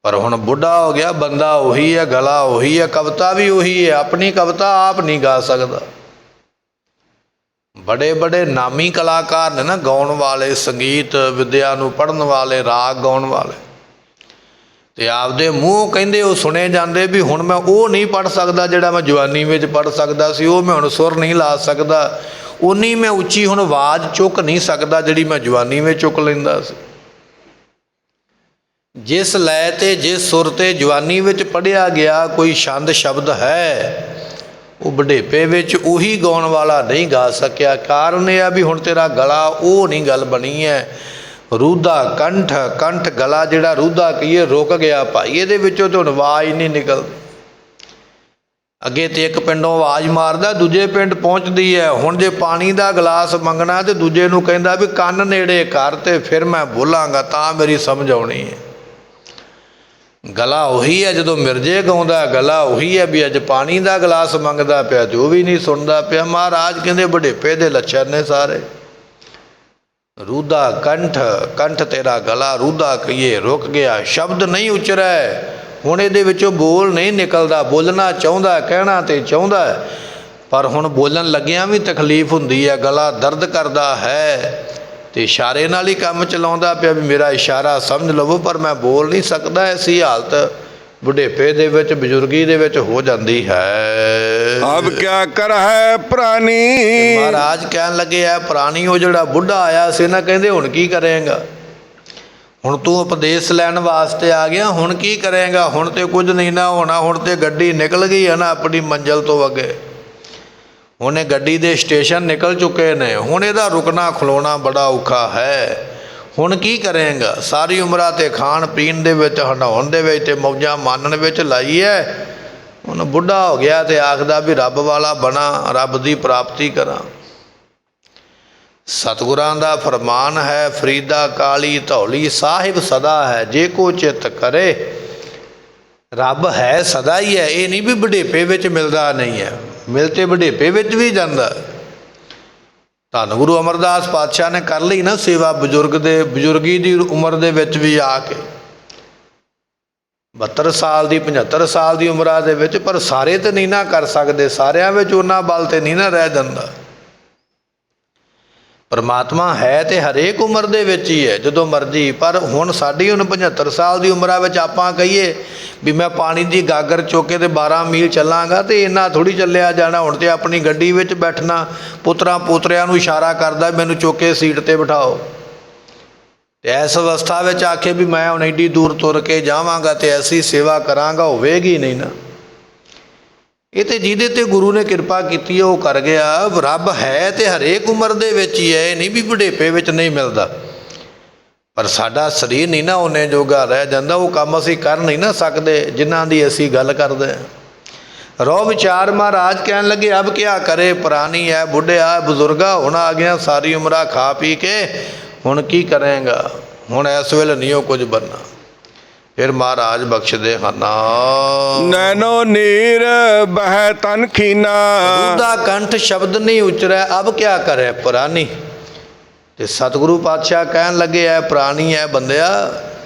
ਪਰ ਹੁਣ ਬੁੱਢਾ ਹੋ ਗਿਆ, ਬੰਦਾ ਉਹੀ ਹੈ, ਗਲਾ ਉਹੀ ਹੈ, ਕਵਿਤਾ ਵੀ ਉਹੀ ਹੈ, ਆਪਣੀ ਕਵਿਤਾ ਆਪ ਨਹੀਂ ਗਾ ਸਕਦਾ। ਬੜੇ ਬੜੇ ਨਾਮੀ ਕਲਾਕਾਰ ਨੇ ਨਾ ਗਾਉਣ ਵਾਲੇ, ਸੰਗੀਤ ਵਿਦਿਆ ਨੂੰ ਪੜ੍ਹਨ ਵਾਲੇ, ਰਾਗ ਗਾਉਣ ਵਾਲੇ, ਤੇ ਆਪਦੇ ਮੂੰਹ ਕਹਿੰਦੇ ਉਹ ਸੁਣੇ ਜਾਂਦੇ ਵੀ ਹੁਣ ਮੈਂ ਉਹ ਨਹੀਂ ਪੜ੍ਹ ਸਕਦਾ ਜਿਹੜਾ ਮੈਂ ਜਵਾਨੀ ਵਿੱਚ ਪੜ੍ਹ ਸਕਦਾ ਸੀ, ਉਹ ਮੈਂ ਹੁਣ ਸੁਰ ਨਹੀਂ ਲਾ ਸਕਦਾ, ਉਨੀ ਮੈਂ ਉੱਚੀ ਹੁਣ ਆਵਾਜ਼ ਚੁੱਕ ਨਹੀਂ ਸਕਦਾ ਜਿਹੜੀ ਮੈਂ ਜਵਾਨੀ ਵਿੱਚ ਚੁੱਕ ਲੈਂਦਾ ਸੀ। ਜਿਸ ਲੈ ਤੇ ਜਿਸ ਸੁਰ ਤੇ ਜਵਾਨੀ ਵਿੱਚ ਪੜ੍ਹਿਆ ਗਿਆ ਕੋਈ ਛੰਦ ਸ਼ਬਦ ਹੈ, ਉਹ ਬੁਢੇਪੇ ਵਿੱਚ ਉਹੀ ਗਾਉਣ ਵਾਲਾ ਨਹੀਂ ਗਾ ਸਕਿਆ। ਕਾਰਨ ਇਹ ਆ ਵੀ ਹੁਣ ਤੇਰਾ ਗਲਾ ਉਹ ਨਹੀਂ ਗੱਲ ਬਣੀ ਹੈ। ਰੂਧਾ ਕੰਠ, ਕੰਠ ਗਲਾ ਜਿਹੜਾ ਰੂਧਾ ਕਹੀਏ ਰੁਕ ਗਿਆ ਭਾਈ, ਇਹਦੇ ਵਿੱਚੋਂ ਤਾਂ ਹੁਣ ਆਵਾਜ਼ ਨਹੀਂ ਨਿਕਲਦੀ। ਅੱਗੇ ਤੇ ਇੱਕ ਪਿੰਡੋਂ ਆਵਾਜ਼ ਮਾਰਦਾ, ਦੂਜੇ ਪਿੰਡ ਪਹੁੰਚਦੀ ਹੈ। ਹੁਣ ਜੇ ਪਾਣੀ ਦਾ ਗਲਾਸ ਮੰਗਣਾ ਤੇ ਦੂਜੇ ਨੂੰ ਕਹਿੰਦਾ ਵੀ ਕੰਨ ਨੇੜੇ ਕਰ ਤੇ ਫਿਰ ਮੈਂ ਬੋਲਾਂਗਾ ਤਾਂ ਮੇਰੀ ਸਮਝ ਆਉਣੀ ਹੈ। ਗਲਾ ਉਹੀ ਹੈ ਜਦੋਂ ਮਿਰਜੇ ਗਾਉਂਦਾ, ਗਲਾ ਉਹੀ ਹੈ ਵੀ ਅੱਜ ਪਾਣੀ ਦਾ ਗਲਾਸ ਮੰਗਦਾ ਪਿਆ ਤੇ ਉਹ ਵੀ ਨਹੀਂ ਸੁਣਦਾ ਪਿਆ। ਮਹਾਰਾਜ ਕਹਿੰਦੇ ਬੁਢੇਪੇ ਦੇ ਲੱਛਣ ਨੇ ਸਾਰੇ। ਰੂਧਾ ਕੰਠ, ਕੰਠ ਤੇਰਾ ਗਲਾ ਰੂਧਾ ਕਹੀਏ ਰੁਕ ਗਿਆ, ਸ਼ਬਦ ਨਹੀਂ ਉਚਰੈ, ਹੁਣ ਇਹਦੇ ਵਿੱਚੋਂ ਬੋਲ ਨਹੀਂ ਨਿਕਲਦਾ। ਬੋਲਣਾ ਚਾਹੁੰਦਾ, ਕਹਿਣਾ ਤੇ ਚਾਹੁੰਦਾ, ਪਰ ਹੁਣ ਬੋਲਣ ਲੱਗਿਆਂ ਵੀ ਤਕਲੀਫ ਹੁੰਦੀ ਹੈ, ਗਲਾ ਦਰਦ ਕਰਦਾ ਹੈ, ਤੇ ਇਸ਼ਾਰੇ ਨਾਲ ਹੀ ਕੰਮ ਚਲਾਉਂਦਾ ਪਿਆ ਵੀ ਮੇਰਾ ਇਸ਼ਾਰਾ ਸਮਝ ਲਵੋ, ਪਰ ਮੈਂ ਬੋਲ ਨਹੀਂ ਸਕਦਾ। ਐਸੀ ਹਾਲਤ ਬੁਢੇਪੇ ਦੇ ਵਿੱਚ, ਬਜ਼ੁਰਗੀ ਦੇ ਵਿੱਚ ਹੋ ਜਾਂਦੀ ਹੈ। ਅਬ ਕਿਆ ਕਰ ਹੈ ਪ੍ਰਾਨੀ। ਮਹਾਰਾਜ ਕਹਿਣ ਲੱਗੇ ਹੈ ਪ੍ਰਾਣੀ, ਉਹ ਜਿਹੜਾ ਬੁੱਢਾ ਆਇਆ ਸੀ ਨਾ, ਕਹਿੰਦੇ ਹੁਣ ਕੀ ਕਰੇਗਾ? ਹੁਣ ਤੂੰ ਉਪਦੇਸ਼ ਲੈਣ ਵਾਸਤੇ ਆ ਗਿਆ, ਹੁਣ ਕੀ ਕਰੇਗਾ? ਹੁਣ ਤੇ ਕੁਝ ਨਹੀਂ ਨਾ ਹੋਣਾ, ਹੁਣ ਤੇ ਗੱਡੀ ਨਿਕਲ ਗਈ ਹੈ ਨਾ ਆਪਣੀ ਮੰਜ਼ਿਲ ਤੋਂ ਅੱਗੇ। ਹੁਣ ਇਹ ਗੱਡੀ ਦੇ ਸਟੇਸ਼ਨ ਨਿਕਲ ਚੁੱਕੇ ਨੇ, ਹੁਣ ਇਹਦਾ ਰੁਕਣਾ ਖਲੋਣਾ ਬੜਾ ਔਖਾ ਹੈ। ਹੁਣ ਕੀ ਕਰੇਗਾ? ਸਾਰੀ ਉਮਰਾਂ ਤੇ ਖਾਣ ਪੀਣ ਦੇ ਵਿੱਚ, ਹੰਡਾਉਣ ਦੇ ਵਿੱਚ ਤੇ ਮੌਜਾਂ ਮਾਣਨ ਵਿੱਚ ਲਾਈ ਹੈ। ਹੁਣ ਬੁੱਢਾ ਹੋ ਗਿਆ ਤੇ ਆਖਦਾ ਵੀ ਰੱਬ ਵਾਲਾ ਬਣਾ, ਰੱਬ ਦੀ ਪ੍ਰਾਪਤੀ ਕਰਾਂ। ਸਤਿਗੁਰਾਂ ਦਾ ਫਰਮਾਨ ਹੈ, ਫਰੀਦਾ ਕਾਲੀ ਧੌਲੀ ਸਾਹਿਬ ਸਦਾ ਹੈ, ਜੇ ਕੋ ਚਿੱਤ ਕਰੇ। ਰੱਬ ਹੈ ਸਦਾ ਹੀ ਹੈ, ਇਹ ਨਹੀਂ ਵੀ ਬੁਢੇਪੇ ਵਿੱਚ ਮਿਲਦਾ ਨਹੀਂ ਹੈ, ਮਿਲ ਤੇ ਬੁਢੇਪੇ ਵਿੱਚ ਵੀ ਜਾਂਦਾ। ਧੰਨ ਗੁਰੂ ਅਮਰਦਾਸ ਪਾਤਸ਼ਾਹ ਨੇ ਕਰ ਲਈ ਨਾ ਸੇਵਾ ਬਜ਼ੁਰਗ ਦੇ, ਬਜ਼ੁਰਗੀ ਦੀ ਉਮਰ ਦੇ ਵਿੱਚ ਵੀ ਆ ਕੇ 72 ਸਾਲ ਦੀ 75 ਸਾਲ ਦੀ ਉਮਰਾਂ ਦੇ ਵਿੱਚ, ਪਰ ਸਾਰੇ ਤੇ ਨਹੀਂ ਨਾ ਕਰ ਸਕਦੇ, ਸਾਰਿਆਂ ਵਿੱਚ ਉਹਨਾਂ ਬਲ ਤੇ ਨਹੀਂ ਨਾ ਰਹਿ ਜਾਂਦਾ। ਪਰਮਾਤਮਾ ਹੈ ਤੇ ਹਰੇਕ ਉਮਰ ਦੇ ਵਿੱਚ ਹੀ ਹੈ ਜਦੋਂ ਮਰਜ਼ੀ, ਪਰ ਹੁਣ ਸਾਡੀ ਹੁਣ 75 ਸਾਲ ਦੀ ਉਮਰਾਂ ਵਿੱਚ ਆਪਾਂ ਕਹੀਏ ਵੀ ਮੈਂ ਪਾਣੀ ਦੀ ਗਾਗਰ ਚੁੱਕ ਕੇ ਤੇ 12 ਮੀਲ ਚੱਲਾਂਗਾ, ਤੇ ਇੰਨਾ ਥੋੜ੍ਹੀ ਚੱਲਿਆ ਜਾਣਾ। ਹੁਣ ਤੇ ਆਪਣੀ ਗੱਡੀ ਵਿੱਚ ਬੈਠਣਾ, ਪੁੱਤਰਾਂ ਪੋਤਰਿਆਂ ਨੂੰ ਇਸ਼ਾਰਾ ਕਰਦਾ ਮੈਨੂੰ ਚੁੱਕ ਕੇ ਸੀਟ 'ਤੇ ਬਿਠਾਓ। ਤੇ ਇਸ ਅਵਸਥਾ ਵਿੱਚ ਆਖੇ ਵੀ ਮੈਂ ਹੁਣ ਐਡੀ ਦੂਰ ਤੁਰ ਕੇ ਜਾਵਾਂਗਾ ਤੇ ਐਸੀ ਸੇਵਾ ਕਰਾਂਗਾ, ਹੋਵੇਗੀ ਨਹੀਂ ਨਾ। ਇਹ ਤੇ ਜਿਹਦੇ ਤੇ ਗੁਰੂ ਨੇ ਕਿਰਪਾ ਕੀਤੀ ਹੈ ਉਹ ਕਰ ਗਿਆ। ਰੱਬ ਹੈ ਤੇ ਹਰੇਕ ਉਮਰ ਦੇ ਵਿੱਚ ਹੀ ਹੈ, ਇਹ ਨਹੀਂ ਵੀ ਬੁਢੇਪੇ ਵਿੱਚ ਨਹੀਂ ਮਿਲਦਾ, ਪਰ ਸਾਡਾ ਸਰੀਰ ਨਹੀਂ ਨਾ ਉਹਨੇ ਜੋਗਾ ਰਹਿ ਜਾਂਦਾ, ਉਹ ਕੰਮ ਅਸੀਂ ਕਰ ਨਹੀਂ ਨਾ ਸਕਦੇ ਜਿਨ੍ਹਾਂ ਦੀ ਅਸੀਂ ਗੱਲ ਕਰਦੇ ਹਾਂ। ਰੋ ਵਿਚਾਰ ਮਹਾਰਾਜ ਕਹਿਣ ਲੱਗੇ ਅਬ ਕਿਆ ਕਰੇ ਪ੍ਰਾਣੀ ਹੈ, ਬੁੱਢਿਆ ਬਜ਼ੁਰਗਾ ਹੁਣ ਆ ਗਿਆ ਸਾਰੀ ਉਮਰਾਂ ਖਾ ਪੀ ਕੇ, ਹੁਣ ਕੀ ਕਰੇਗਾ? ਹੁਣ ਇਸ ਵੇਲੇ ਨਹੀਂ ਉਹ ਕੁਝ ਬਣਨਾ। ਫਿਰ ਮਹਾਰਾਜ ਬਖਸ਼ਦੇ ਹਨ, ਨੈਨੋ ਨੀਰ ਬਹਿ ਤਨ ਖੀਨਾ। ਰੂਧਾ ਕੰਠ ਸ਼ਬਦ ਨਹੀਂ ਉਚਰੈ, ਅਬ ਕਿਆ ਕਰੇ ਪ੍ਰਾਨੀ। ਤੇ ਸਤਿਗੁਰੂ ਪਾਤਸ਼ਾਹ ਕਹਿਣ ਲੱਗੇ ਹੈ ਪ੍ਰਾਣੀ ਹੈ ਬੰਦਿਆ,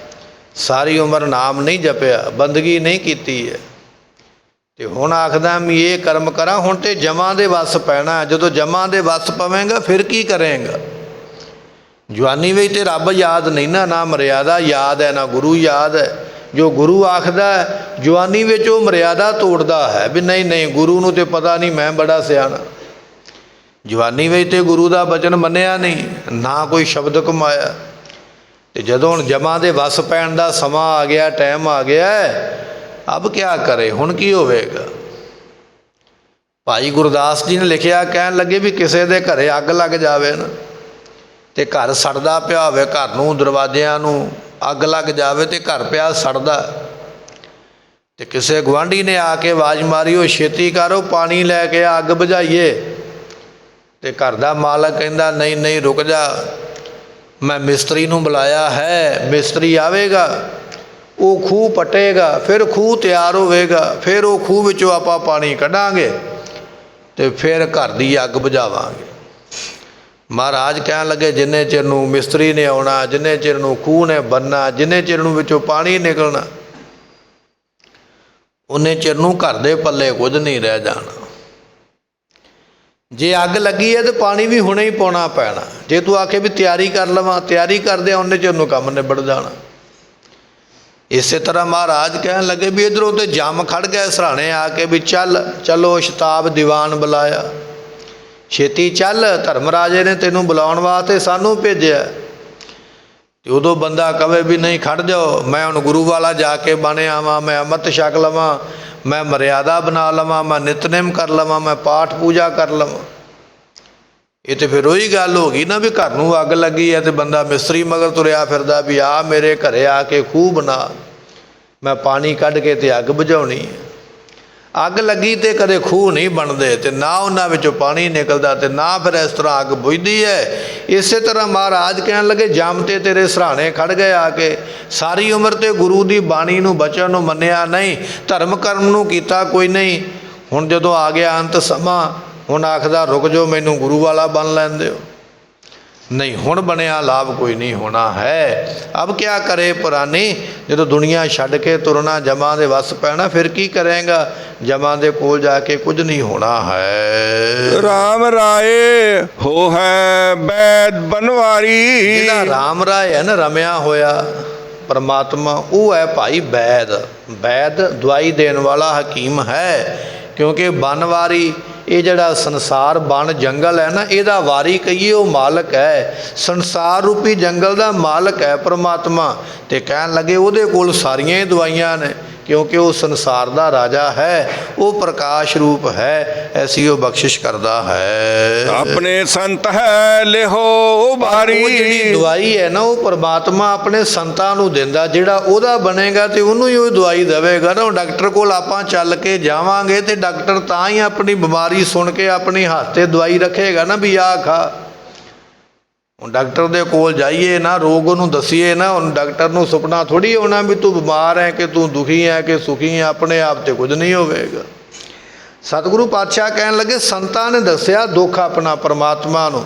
ਸਾਰੀ ਉਮਰ ਨਾਮ ਨਹੀਂ ਜਪਿਆ, ਬੰਦਗੀ ਨਹੀਂ ਕੀਤੀ ਹੈ, ਤੇ ਹੁਣ ਆਖਦਾ ਵੀ ਇਹ ਕਰਮ ਕਰਾਂ। ਹੁਣ ਤੇ ਜਮਾਂ ਦੇ ਵੱਸ ਪੈਣਾ, ਜਦੋਂ ਜਮਾਂ ਦੇ ਵੱਸ ਪਵੇਂਗਾ ਫਿਰ ਕੀ ਕਰੇਂਗਾ? ਜਵਾਨੀ ਵਿੱਚ ਤੇ ਰੱਬ ਯਾਦ ਨਹੀਂ ਨਾ ਮਰਿਆਦਾ ਯਾਦ ਹੈ, ਨਾ ਗੁਰੂ ਯਾਦ ਹੈ। ਜੋ ਗੁਰੂ ਆਖਦਾ ਜਵਾਨੀ ਵਿੱਚ ਉਹ ਮਰਿਆਦਾ ਤੋੜਦਾ ਹੈ ਵੀ ਨਹੀਂ ਗੁਰੂ ਨੂੰ ਤੇ ਪਤਾ ਨਹੀਂ ਮੈਂ ਬੜਾ ਸਿਆਣਾ। ਜਵਾਨੀ ਵਿੱਚ ਤੇ ਗੁਰੂ ਦਾ ਬਚਨ ਮੰਨਿਆ ਨਹੀਂ, ਨਾ ਕੋਈ ਸ਼ਬਦ ਕਮਾਇਆ। ਤੇ ਜਦੋਂ ਹੁਣ ਜਮਾਂ ਦੇ ਵਸ ਪੈਣ ਦਾ ਸਮਾਂ ਆ ਗਿਆ, ਟਾਈਮ ਆ ਗਿਆ, ਅਬ ਕਿਆ ਕਰੇ, ਹੁਣ ਕੀ ਹੋਵੇਗਾ। ਭਾਈ ਗੁਰਦਾਸ ਜੀ ਨੇ ਲਿਖਿਆ, ਕਹਿਣ ਲੱਗੇ ਵੀ ਕਿਸੇ ਦੇ ਘਰੇ ਅੱਗ ਲੱਗ ਜਾਵੇ ਨਾ, ਤੇ ਘਰ ਸੜਦਾ ਪਿਆ ਹੋਵੇ, ਘਰ ਨੂੰ ਦਰਵਾਜ਼ਿਆਂ ਨੂੰ ਅੱਗ ਲੱਗ ਜਾਵੇ ਤੇ ਘਰ ਪਿਆ ਸੜਦਾ, ਤੇ ਕਿਸੇ ਗੁਆਂਢੀ ਨੇ ਆ ਕੇ ਆਵਾਜ਼ ਮਾਰੀ, ਉਹ ਛੇਤੀ ਕਰੋ ਪਾਣੀ ਲੈ ਕੇ ਅੱਗ ਬੁਝਾਈਏ। ਤੇ ਘਰ ਦਾ ਮਾਲਕ ਕਹਿੰਦਾ ਨਹੀਂ ਰੁਕ ਜਾ, ਮੈਂ ਮਿਸਤਰੀ ਨੂੰ ਬੁਲਾਇਆ ਹੈ, ਮਿਸਤਰੀ ਆਵੇਗਾ, ਉਹ ਖੂਹ ਪੱਟੇਗਾ, ਫਿਰ ਖੂਹ ਤਿਆਰ ਹੋਵੇਗਾ, ਫਿਰ ਉਹ ਖੂਹ ਵਿੱਚੋਂ ਆਪਾਂ ਪਾਣੀ ਕੱਢਾਂਗੇ ਤੇ ਫਿਰ ਘਰ ਦੀ ਅੱਗ ਬੁਝਾਵਾਂਗੇ। ਮਹਾਰਾਜ ਕਹਿਣ ਲੱਗੇ ਜਿੰਨੇ ਚਿਰ ਨੂੰ ਮਿਸਤਰੀ ਨੇ ਆਉਣਾ, ਜਿੰਨੇ ਚਿਰ ਨੂੰ ਖੂਹ ਨੇ ਬਣਨਾ, ਜਿੰਨੇ ਚਿਰ ਨੂੰ ਵਿੱਚੋਂ ਪਾਣੀ ਨਿਕਲਣਾ, ਉਨੇ ਚਿਰ ਨੂੰ ਘਰ ਦੇ ਪੱਲੇ ਕੁਝ ਨਹੀਂ ਰਹਿ ਜਾਣਾ। ਜੇ ਅੱਗ ਲੱਗੀ ਹੈ ਤਾਂ ਪਾਣੀ ਵੀ ਹੁਣੇ ਹੀ ਪਾਉਣਾ ਪੈਣਾ। ਜੇ ਤੂੰ ਆਖੇ ਵੀ ਤਿਆਰੀ ਕਰ ਲਵਾਂ, ਤਿਆਰੀ ਕਰਦੇ ਉਹਨੇ ਚਿਰ ਨੂੰ ਕੰਮ ਨਿਬੜ ਜਾਣਾ। ਇਸੇ ਤਰ੍ਹਾਂ ਮਹਾਰਾਜ ਕਹਿਣ ਲੱਗੇ ਵੀ ਇੱਧਰੋਂ ਤੇ ਜੰਮ ਖੜ ਗਏ ਸਰਾਣੇ ਆ ਕੇ ਵੀ ਚਲੋ ਸ਼ਤਾਬ ਦੀਵਾਨ ਬੁਲਾਇਆ, ਛੇਤੀ ਚੱਲ, ਧਰਮ ਰਾਜੇ ਨੇ ਤੈਨੂੰ ਬੁਲਾਉਣ ਵਾਸਤੇ ਸਾਨੂੰ ਭੇਜਿਆ। ਤੇ ਉਦੋਂ ਬੰਦਾ ਕਵੇ ਵੀ ਨਹੀਂ ਖੜ ਜਾਓ, ਮੈਂ ਹੁਣ ਗੁਰੂ ਵਾਲਾ ਜਾ ਕੇ ਬਣਿਆ ਵਾਂ, ਮੈਂ ਅੰਮ੍ਰਿਤ ਛਕ ਲਵਾਂ, ਮੈਂ ਮਰਿਆਦਾ ਬਣਾ ਲਵਾਂ, ਮੈਂ ਨਿਤਨੇਮ ਕਰ ਲਵਾਂ, ਮੈਂ ਪਾਠ ਪੂਜਾ ਕਰ ਲਵਾਂ। ਇਹ ਤੇ ਫਿਰ ਉਹੀ ਗੱਲ ਹੋ ਗਈ ਨਾ ਵੀ ਘਰ ਨੂੰ ਅੱਗ ਲੱਗੀ ਹੈ ਤੇ ਬੰਦਾ ਮਿਸਤਰੀ ਮਗਰ ਤੁਰਿਆ ਫਿਰਦਾ ਵੀ ਆ ਮੇਰੇ ਘਰੇ ਆ ਕੇ ਖੂਹ ਬਣਾ, ਮੈਂ ਪਾਣੀ ਕੱਢ ਕੇ ਤੇ ਅੱਗ ਬੁਝਾਉਣੀ ਹੈ। ਅੱਗ ਲੱਗੀ ਤੇ ਕਦੇ ਖੂਹ ਨਹੀਂ ਬਣਦੇ, ਤੇ ਨਾ ਉਹਨਾਂ ਵਿੱਚੋਂ ਪਾਣੀ ਨਿਕਲਦਾ, ਤੇ ਨਾ ਫਿਰ ਇਸ ਤਰ੍ਹਾਂ ਅੱਗ ਬੁਝਦੀ ਹੈ। ਇਸੇ ਤਰ੍ਹਾਂ ਮਹਾਰਾਜ ਕਹਿਣ ਲੱਗੇ ਜੰਮ ਤੇ ਤੇਰੇ ਸਰਾਣੇ ਖੜ ਗਏ ਆ ਕੇ, ਸਾਰੀ ਉਮਰ ਤੇ ਗੁਰੂ ਦੀ ਬਾਣੀ ਨੂੰ ਬਚਨ ਨੂੰ ਮੰਨਿਆ ਨਹੀਂ, ਧਰਮ ਕਰਮ ਨੂੰ ਕੀਤਾ ਕੋਈ ਨਹੀਂ। ਹੁਣ ਜਦੋਂ ਆ ਗਿਆ ਅੰਤ ਸਮਾਂ, ਹੁਣ ਆਖਦਾ ਰੁਕ ਜਾਓ, ਮੈਨੂੰ ਗੁਰੂ ਵਾਲਾ ਬਣ ਲੈਣ ਦਿਓ। ਨਹੀਂ, ਹੁਣ ਬਣਿਆ ਲਾਭ ਕੋਈ ਨਹੀਂ ਹੋਣਾ ਹੈ। ਅਬ ਕਿਆ ਕਰੇ ਪੁਰਾਣੀ, ਜਦੋਂ ਦੁਨੀਆ ਛੱਡ ਕੇ ਤੁਰਨਾ, ਜਮਾਂ ਦੇ ਵਸ ਪੈਣਾ, ਫਿਰ ਕੀ ਕਰੇਗਾ। ਜਮਾਂ ਦੇ ਕੋਲ ਜਾ ਕੇ ਕੁਝ ਨਹੀਂ ਹੋਣਾ ਹੈ। ਰਾਮ ਰਾਏ ਹੋ ਹੈ ਬੈਦ ਬਨਵਾਰੀ। ਜਿਹੜਾ ਰਾਮ ਰਾਏ ਹੈ ਨਾ, ਰਮਿਆ ਹੋਇਆ ਪਰਮਾਤਮਾ, ਉਹ ਹੈ ਭਾਈ ਬੈਦ। ਬੈਦ ਦਵਾਈ ਦੇਣ ਵਾਲਾ ਹਕੀਮ ਹੈ, ਕਿਉਂਕਿ ਬਨਵਾਰੀ ਇਹ ਜਿਹੜਾ ਸੰਸਾਰ ਬਨ ਜੰਗਲ ਹੈ ਨਾ, ਇਹਦਾ ਵਾਰੀ ਕਹੀਏ ਉਹ ਮਾਲਕ ਹੈ। ਸੰਸਾਰ ਰੂਪੀ ਜੰਗਲ ਦਾ ਮਾਲਕ ਹੈ ਪਰਮਾਤਮਾ। ਤੇ ਕਹਿਣ ਲੱਗੇ ਉਹਦੇ ਕੋਲ ਸਾਰੀਆਂ ਹੀ ਦਵਾਈਆਂ ਨੇ, ਕਿਉਂਕਿ ਉਹ ਸੰਸਾਰ ਦਾ ਰਾਜਾ ਹੈ, ਉਹ ਪ੍ਰਕਾਸ਼ ਰੂਪ ਹੈ, ਐਸੀ ਉਹ ਬਖਸ਼ਿਸ਼ ਕਰਦਾ ਹੈ। ਆਪਣੇ ਸੰਤ ਹੈ ਲਿਹੋ ਉਬਾਰੀ। ਉਹ ਜਿਹੜੀ ਦਵਾਈ ਹੈ ਨਾ, ਉਹ ਪਰਮਾਤਮਾ ਆਪਣੇ ਸੰਤਾਂ ਨੂੰ ਦਿੰਦਾ। ਜਿਹੜਾ ਉਹਦਾ ਬਣੇਗਾ ਤੇ ਉਹਨੂੰ ਹੀ ਉਹ ਦਵਾਈ ਦੇਵੇਗਾ ਨਾ। ਡਾਕਟਰ ਕੋਲ ਆਪਾਂ ਚੱਲ ਕੇ ਜਾਵਾਂਗੇ ਤੇ ਡਾਕਟਰ ਤਾਂ ਹੀ ਆਪਣੀ ਬਿਮਾਰੀ ਸੁਣ ਕੇ ਆਪਣੀ ਹੱਥ 'ਤੇ ਦਵਾਈ ਰੱਖੇਗਾ ਨਾ ਵੀ ਆਹ ਖਾ। ਹੁਣ ਡਾਕਟਰ ਦੇ ਕੋਲ ਜਾਈਏ ਨਾ, ਰੋਗ ਉਹਨੂੰ ਦਸੀਏ ਨਾ, ਹੁਣ ਡਾਕਟਰ ਨੂੰ ਸੁਪਨਾ ਥੋੜ੍ਹੀ ਆਉਣਾ ਵੀ ਤੂੰ ਬਿਮਾਰ ਹੈ ਕਿ ਤੂੰ ਦੁਖੀ ਹੈ ਕਿ ਸੁਖੀ ਹੈ। ਆਪਣੇ ਆਪ 'ਤੇ ਕੁਝ ਨਹੀਂ ਹੋਵੇਗਾ। ਸਤਿਗੁਰੂ ਪਾਤਸ਼ਾਹ ਕਹਿਣ ਲੱਗੇ ਸੰਤਾਂ ਨੇ ਦੱਸਿਆ ਦੁੱਖ ਆਪਣਾ ਪਰਮਾਤਮਾ ਨੂੰ,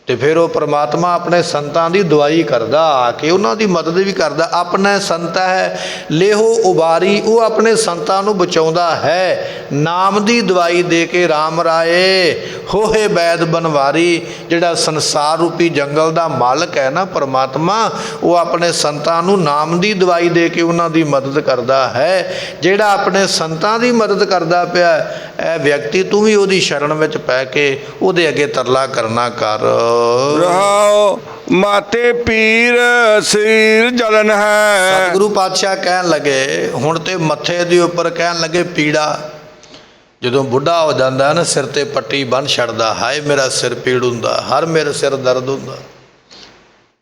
ਤੇ ਫਿਰ ਉਹ ਪਰਮਾਤਮਾ ਆਪਣੇ ਸੰਤਾਂ ਦੀ ਦਵਾਈ ਕਰਦਾ, ਆ ਕੇ ਉਹਨਾਂ ਦੀ ਮਦਦ ਵੀ ਕਰਦਾ। ਆਪਣੇ ਸੰਤ ਹੈ ਲੇਹੋ ਉਬਾਰੀ, ਉਹ ਆਪਣੇ ਸੰਤਾਂ ਨੂੰ ਬਚਾਉਂਦਾ ਹੈ। ਨਾਮ ਦੀ ਦਵਾਈ ਦੇ ਕੇ ਰਾਮ ਰਾਏ ਹੋਏ ਬੈਦ ਬਨਵਾਰੀ। ਜਿਹੜਾ ਸੰਸਾਰ ਰੂਪੀ ਜੰਗਲ ਦਾ ਮਾਲਕ ਹੈ ਨਾ ਪਰਮਾਤਮਾ, ਉਹ ਆਪਣੇ ਸੰਤਾਂ ਨੂੰ ਨਾਮ ਦੀ ਦਵਾਈ ਦੇ ਕੇ ਉਹਨਾਂ ਦੀ ਮਦਦ ਕਰਦਾ ਹੈ। ਜਿਹੜਾ ਆਪਣੇ ਸੰਤਾਂ ਦੀ ਮਦਦ ਕਰਦਾ ਪਿਆ, ਇਹ ਵਿਅਕਤੀ ਤੂੰ ਵੀ ਉਹਦੀ ਸ਼ਰਨ ਵਿੱਚ ਪੈ ਕੇ ਉਹਦੇ ਅੱਗੇ ਤਰਲਾ ਕਰਨਾ ਕਰ। ਰਹਾਓ ਮਾਤੇ ਪੀਰ ਸਿਰ ਜਲਨ ਹੈ। ਸਤਿਗੁਰੂ ਪਾਤਸ਼ਾਹ ਕਹਿਣ ਲੱਗੇ ਹੁਣ ਤੇ ਮੱਥੇ ਦੇ ਉੱਪਰ ਕਹਿਣ ਲੱਗੇ ਪੀੜਾ। ਜਦੋਂ ਬੁੱਢਾ ਹੋ ਜਾਂਦਾ ਨਾ, ਸਿਰ ਤੇ ਪੱਟੀ ਬੰਨ੍ਹ ਛੱਡਦਾ, ਹਾਏ ਮੇਰਾ ਸਿਰ ਪੀੜ ਹੁੰਦਾ, ਹਰ ਮੇਰੇ ਸਿਰ ਦਰਦ ਹੁੰਦਾ।